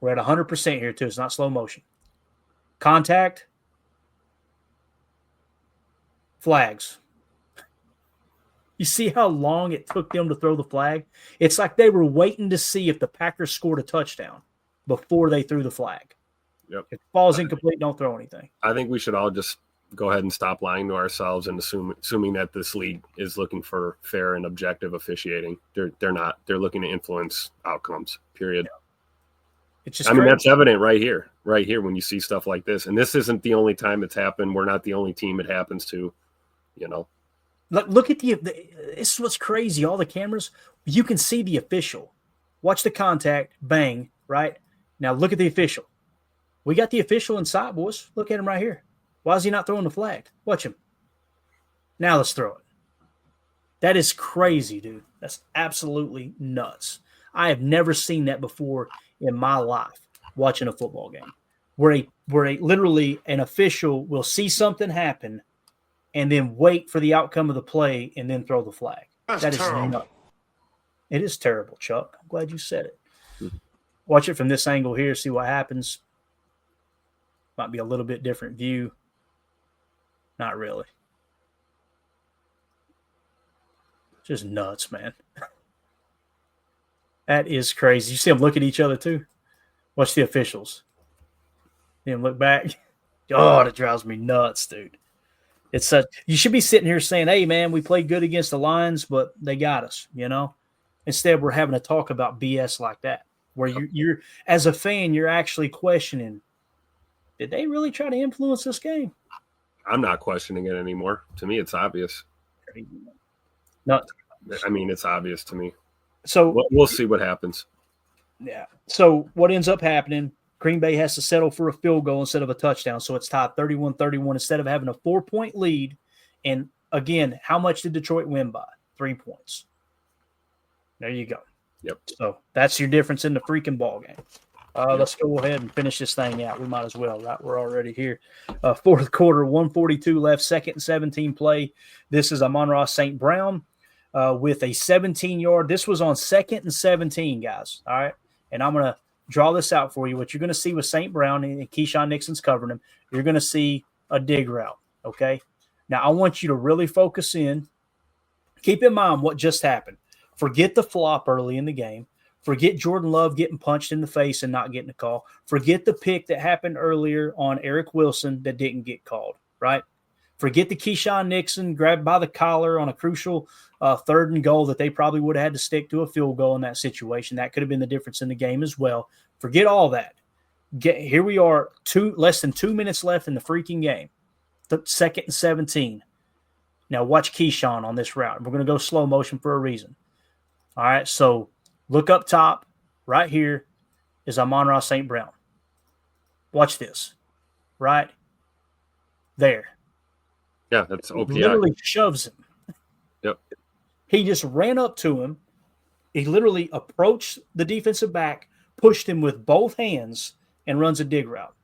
We're at 100% here, too. It's not slow motion. Contact, flags. You see how long it took them to throw the flag? It's like they were waiting to see if the Packers scored a touchdown before they threw the flag. Yep. If it falls incomplete, don't throw anything. I think we should all just go ahead and stop lying to ourselves and assuming that this league is looking for fair and objective officiating. They're not. They're looking to influence outcomes, period. Yeah. It's just mean, that's evident right here when you see stuff like this. And this isn't the only time it's happened. We're not the only team it happens to, you know. Look at this is what's crazy. All the cameras, you can see the official. Watch the contact, bang, right? Now look at the official. We got the official inside, boys. Look at him right here. Why is he not throwing the flag? Watch him. Now let's throw it. That is crazy, dude. That's absolutely nuts. I have never seen that before in my life watching a football game where literally an official will see something happen and then wait for the outcome of the play and then throw the flag. That is nuts. It is terrible, Chuck. I'm glad you said it. Watch it from this angle here, see what happens. Might be a little bit different view. Not really. Just nuts, man. That is crazy. You see them look at each other too? Watch the officials. See them look back. Oh, that drives me nuts, dude. It's such. You should be sitting here saying, "Hey, man, we played good against the Lions, but they got us." You know. Instead, we're having to talk about BS like that, where you're as a fan, you're actually questioning, did they really try to influence this game? I'm not questioning it anymore. To me, it's obvious. No, I mean, it's obvious to me. So we'll see what happens. Yeah. So what ends up happening, Green Bay has to settle for a field goal instead of a touchdown. So it's tied 31-31 instead of having a 4-point lead. And again, how much did Detroit win by? 3 points. There you go. Yep. So that's your difference in the freaking ball game. Let's go ahead and finish this thing out. We might as well, right? We're already here. Fourth quarter, 1:42 left, 2nd and 17 play. This is Amon-Ra St. Brown with a 17-yard. This was on 2nd and 17, guys. All right. And I'm going to draw this out for you. What you're going to see with St. Brown and Keyshawn Nixon's covering him, you're going to see a dig route. Okay. Now, I want you to really focus in. Keep in mind what just happened. Forget the flop early in the game. Forget Jordan Love getting punched in the face and not getting a call. Forget the pick that happened earlier on Eric Wilson that didn't get called, right? Forget the Keyshawn Nixon grabbed by the collar on a crucial 3rd and goal that they probably would have had to stick to a field goal in that situation. That could have been the difference in the game as well. Forget all that. Here we are, less than 2 minutes left in the freaking game. The 2nd and 17. Now watch Keyshawn on this route. We're going to go slow motion for a reason. All right, so look up top. Right here is Amon-Ra St. Brown. Watch this. Right there. Yeah, that's OPI. Literally shoves him. Yep. He just ran up to him. He literally approached the defensive back, pushed him with both hands, and runs a dig route.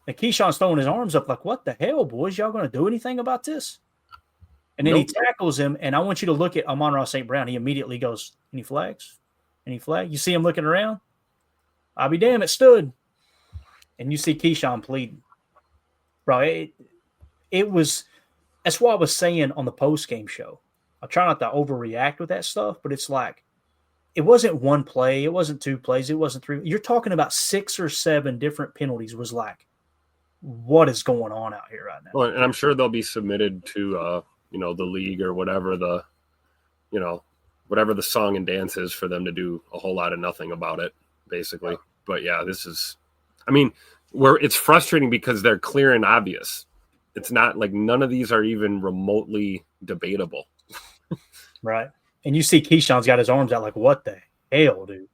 And Keyshawn's throwing his arms up like, what the hell, boys? Y'all going to do anything about this? And then he tackles him, and I want you to look at Amon-Ra St. Brown. He immediately goes, any flags? Any flag? You see him looking around? I'll be damn, it stood. And you see Keyshawn pleading. Bro, it was – that's what I was saying on the post-game show. I try not to overreact with that stuff, but it's like it wasn't one play. It wasn't 2 plays. It wasn't 3. You're talking about 6 or 7 different penalties. Was like, what is going on out here right now? Well, and I'm sure they'll be submitted to the league or whatever whatever the song and dance is for them to do a whole lot of nothing about it, basically. But yeah, this is, where it's frustrating because they're clear and obvious. It's not like none of these are even remotely debatable. Right. And you see Keyshawn's got his arms out like, what the hell, dude?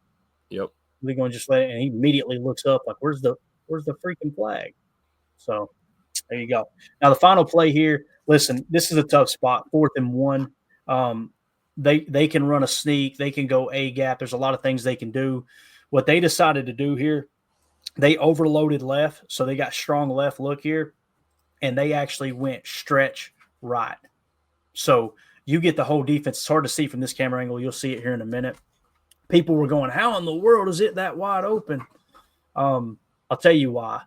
Yep. They're going to just let it, and he immediately looks up like, where's the freaking flag? So there you go. Now the final play here, listen, this is a tough spot, 4th and 1. They can run a sneak. They can go A gap. There's a lot of things they can do. What they decided to do here, they overloaded left, so they got strong left look here, and they actually went stretch right. So you get the whole defense. It's hard to see from this camera angle. You'll see it here in a minute. People were going, how in the world is it that wide open? I'll tell you why.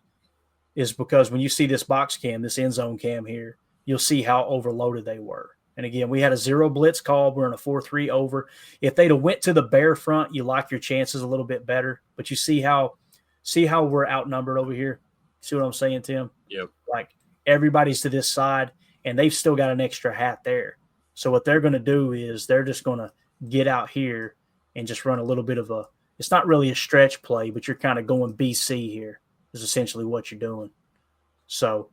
Is because when you see this box cam, this end zone cam here, you'll see how overloaded they were. And again, we had a 0 blitz call. We're in a 4-3 over. If they'd have went to the bare front, you like your chances a little bit better. But you see how we're outnumbered over here? See what I'm saying, Tim? Yep. Like everybody's to this side, and they've still got an extra hat there. So what they're going to do is they're just going to get out here and just run a little bit of a – it's not really a stretch play, but you're kind of going BC here is essentially what you're doing. So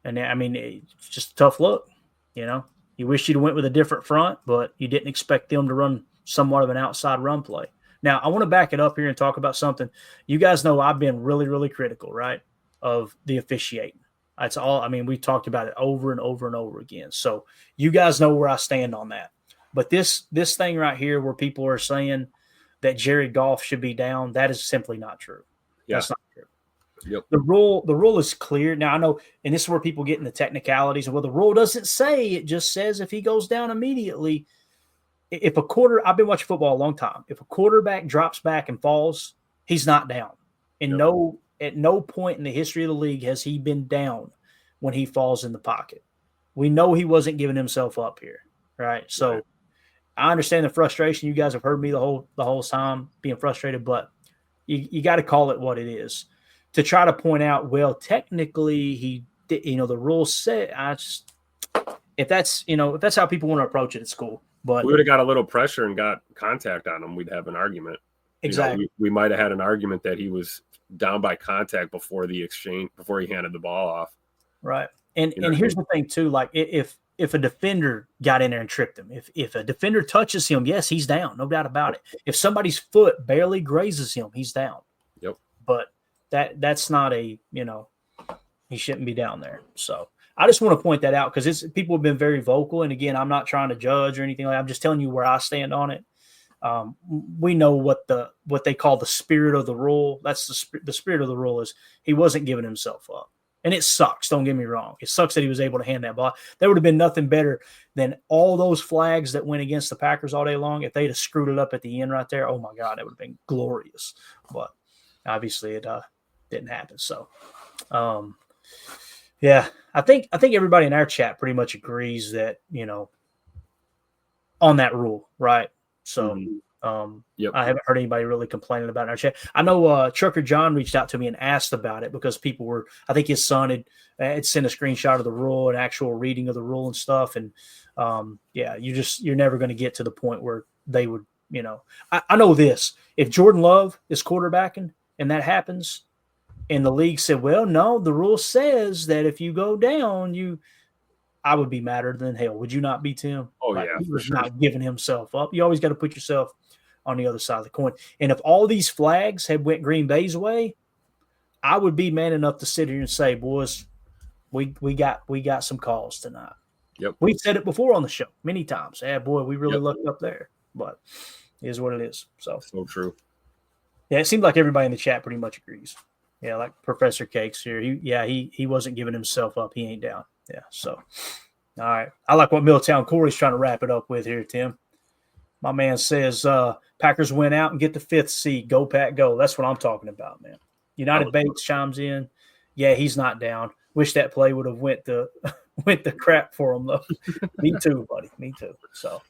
And I mean, it's just a tough look. You know, you wish you'd went with a different front, but you didn't expect them to run somewhat of an outside run play. Now, I want to back it up here and talk about something. You guys know I've been really, really critical, right, of the officiating. That's all. I mean, we talked about it over and over and over again. So you guys know where I stand on that. But this thing right here where people are saying that Jared Goff should be down, that is simply not true. Yeah. That's not true. Yep. The rule is clear. Now I know, and this is where people get in the technicalities. Well, the rule doesn't say, it just says if he goes down immediately. If I've been watching football a long time. If a quarterback drops back and falls, he's not down. And at no point in the history of the league has he been down when he falls in the pocket. We know he wasn't giving himself up here, right? So I understand the frustration. You guys have heard me the whole time being frustrated, but you got to call it what it is. To try to point out, well, technically he did, the rules say, if that's how people want to approach it, it's cool. But we would have got a little pressure and got contact on him, we'd have an argument. Exactly. We might have had an argument that he was down by contact before the exchange, before he handed the ball off. Right. And here's the thing too, like if a defender got in there and tripped him, if a defender touches him, yes, he's down, no doubt about it. If somebody's foot barely grazes him, he's down. Yep. But that's not he shouldn't be down there. So I just want to point that out because people have been very vocal. And again, I'm not trying to judge or anything like that. I'm just telling you where I stand on it. We know what they call the spirit of the rule. That's the spirit of the rule is he wasn't giving himself up. And it sucks. Don't get me wrong. It sucks that he was able to hand that ball. There would have been nothing better than all those flags that went against the Packers all day long. If they'd have screwed it up at the end right there, oh my God, that would have been glorious. But obviously it didn't happen. So, yeah, I think everybody in our chat pretty much agrees that, on that rule, right? So I haven't heard anybody really complaining about it in our chat. I know Trucker John reached out to me and asked about it because people were, I think his son had sent a screenshot of the rule, an actual reading of the rule and stuff. And you're never going to get to the point where they would, I know this. If Jordan Love is quarterbacking and that happens, and the league said, well, no, the rule says that if you go down, I would be madder than hell. Would you not be, Tim? Oh, yeah. He was not giving himself up. You always got to put yourself on the other side of the coin. And if all these flags had went Green Bay's way, I would be man enough to sit here and say, boys, we got some calls tonight. Yep. We've said it before on the show many times. Yeah, boy, we really lucked up there. But it is what it is. So true. Yeah, it seems like everybody in the chat pretty much agrees. Yeah, like Professor Cakes here. He wasn't giving himself up. He ain't down. Yeah, so. All right. I like what Milltown Corey's trying to wrap it up with here, Tim. My man says Packers win out and get the 5th seed. Go, Pack, go. That's what I'm talking about, man. United Bates chimes in. Yeah, he's not down. Wish that play would have went the crap for him, though. Me too, buddy. Me too. So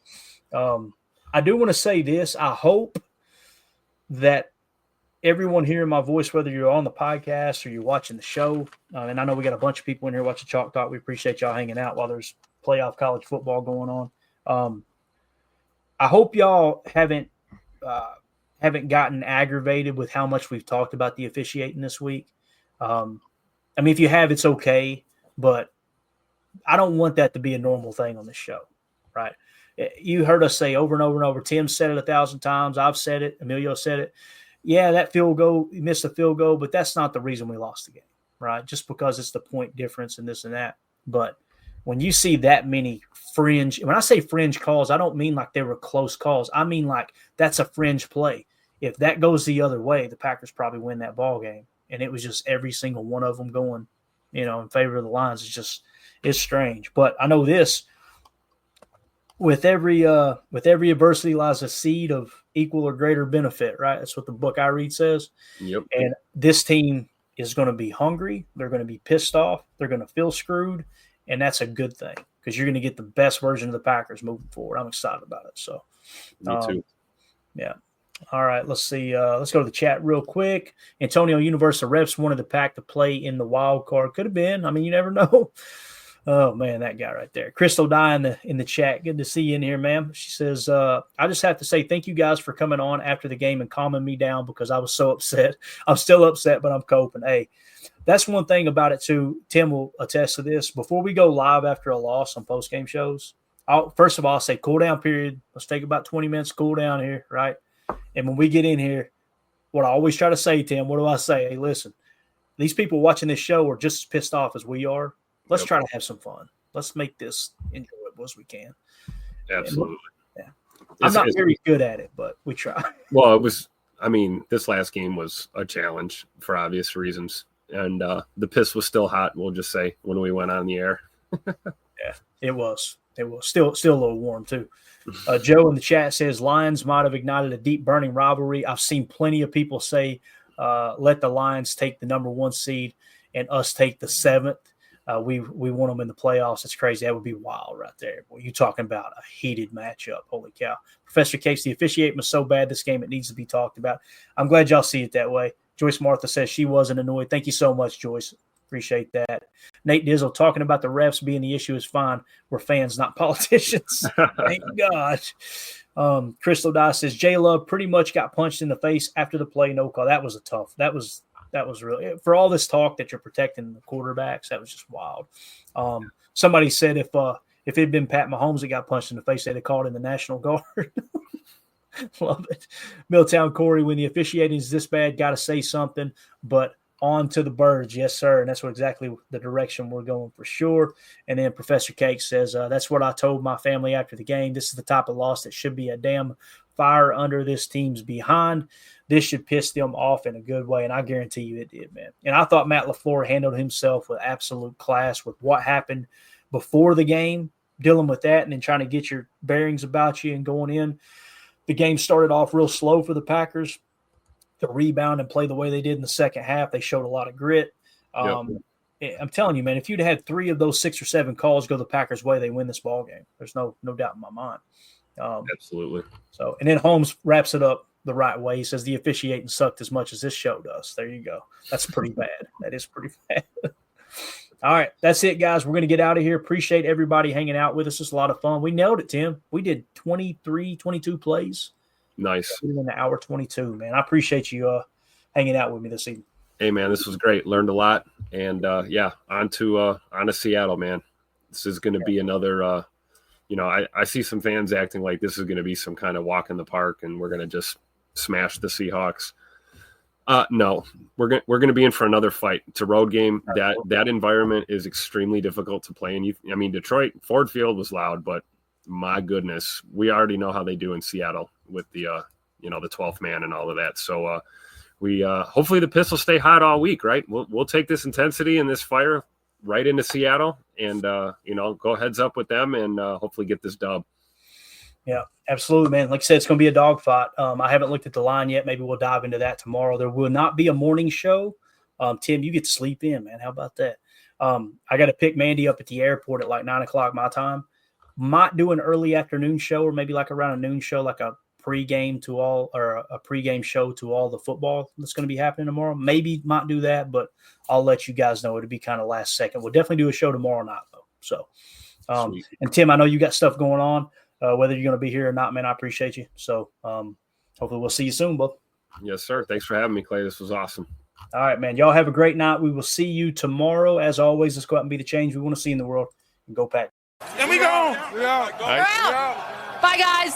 I do want to say this. I hope that everyone hearing my voice, whether you're on the podcast or you're watching the show, and I know we got a bunch of people in here watching Chalk Talk. We appreciate y'all hanging out while there's playoff college football going on. I hope y'all haven't gotten aggravated with how much we've talked about the officiating this week. I mean, if you have, it's okay, but I don't want that to be a normal thing on the show, right? You heard us say over and over and over. Tim said it 1,000 times. I've said it. Emilio said it. Yeah, that field goal, you missed a field goal, but that's not the reason we lost the game, right? Just because it's the point difference and this and that. But when you see that many fringe, when I say fringe calls, I don't mean like they were close calls. I mean like that's a fringe play. If that goes the other way, the Packers probably win that ball game. And it was just every single one of them going, in favor of the Lions. It's strange. But I know this. With every adversity lies a seed of equal or greater benefit, right? That's what the book I read says. Yep. And this team is going to be hungry. They're going to be pissed off. They're going to feel screwed. And that's a good thing because you're going to get the best version of the Packers moving forward. I'm excited about it. So, me too. Yeah. All right. Let's see. Let's go to the chat real quick. Antonio Universe, the refs wanted the Pack to play in the wild card. Could have been. I mean, you never know. Oh man, that guy right there. Crystal Dye in the chat. Good to see you in here, ma'am. She says, I just have to say thank you guys for coming on after the game and calming me down because I was so upset. I'm still upset, but I'm coping. Hey, that's one thing about it too. Tim will attest to this. Before we go live after a loss on post-game shows, first of all, I'll say cool down period. Let's take about 20 minutes to cool down here, right? And when we get in here, what I always try to say, Tim, what do I say? Hey, listen, these people watching this show are just as pissed off as we are. Let's try to have some fun. Let's make this enjoyable as we can. Absolutely. Yeah. I'm not very good at it, but we try. Well, this last game was a challenge for obvious reasons. And the piss was still hot, we'll just say, when we went on the air. Yeah, it was. It was still a little warm, too. Joe in the chat says Lions might have ignited a deep burning rivalry. I've seen plenty of people say let the Lions take the number 1 seed and us take the 7th. We want them in the playoffs. It's crazy. That would be wild right there. Boy, you talking about a heated matchup. Holy cow. Professor Case, the officiating was so bad this game, it needs to be talked about. I'm glad y'all see it that way. Joyce Martha says she wasn't annoyed. Thank you so much, Joyce. Appreciate that. Nate Dizzle, talking about the refs being the issue is fine. We're fans, not politicians. Thank God. Crystal Dye says J-Love pretty much got punched in the face after the play. No call. That was really, for all this talk that you're protecting the quarterbacks, that was just wild. Somebody said if it had been Pat Mahomes that got punched in the face, they'd have called in the National Guard. Love it. Milltown Corey, when the officiating is this bad, got to say something, but on to the birds. Yes, sir. And that's exactly the direction we're going for sure. And then Professor Cake says, that's what I told my family after the game. This is the type of loss that should be a damn fire under this team's behind. This should piss them off in a good way, and I guarantee you it did, man. And I thought Matt LaFleur handled himself with absolute class with what happened before the game, dealing with that and then trying to get your bearings about you and going in. The game started off real slow for the Packers. To rebound and play the way they did in the second half, they showed a lot of grit. I'm telling you, man, if you'd had 3 of those 6 or 7 calls go the Packers' way, they win this ball game. There's no doubt in my mind. Absolutely. So, and then Holmes wraps it up the right way. He says the officiating sucked as much as this show does. There you go. That's pretty bad. That is pretty bad. All right, that's it, guys. We're going to get out of here. Appreciate everybody hanging out with us. It's a lot of fun. We nailed it, Tim. We did 22 plays. Nice. In the hour 22, man. I appreciate you hanging out with me this evening. Hey, man, this was great. Learned a lot. And, on to Seattle, man. This is going to be another I see some fans acting like this is going to be some kind of walk in the park and we're going to just smash the Seahawks. No, we're going to be in for another fight. It's a road game. That environment is extremely difficult to play in. Detroit, Ford Field was loud, but my goodness, we already know how they do in Seattle with the 12th man and all of that. So we hopefully the piss will stay hot all week, right? We'll take this intensity and this fire right into Seattle and, go heads up with them and hopefully get this dub. Yeah, absolutely, man. Like I said, it's going to be a dogfight. I haven't looked at the line yet. Maybe we'll dive into that tomorrow. There will not be a morning show. Tim, you get to sleep in, man. How about that? I got to pick Mandy up at the airport at like 9 o'clock my time. Might do an early afternoon show or maybe like around a noon show, like a pregame show to all the football that's going to be happening tomorrow. Maybe might do that, but I'll let you guys know. It'll be kind of last second. We'll definitely do a show tomorrow night though. So, and Tim, I know you got stuff going on. Whether you're going to be here or not, man, I appreciate you. So hopefully we'll see you soon, bud. Yes, sir. Thanks for having me, Clay. This was awesome. All right, man. Y'all have a great night. We will see you tomorrow. As always, let's go out and be the change we want to see in the world. And go Pack. And we go. We out. Bye, guys.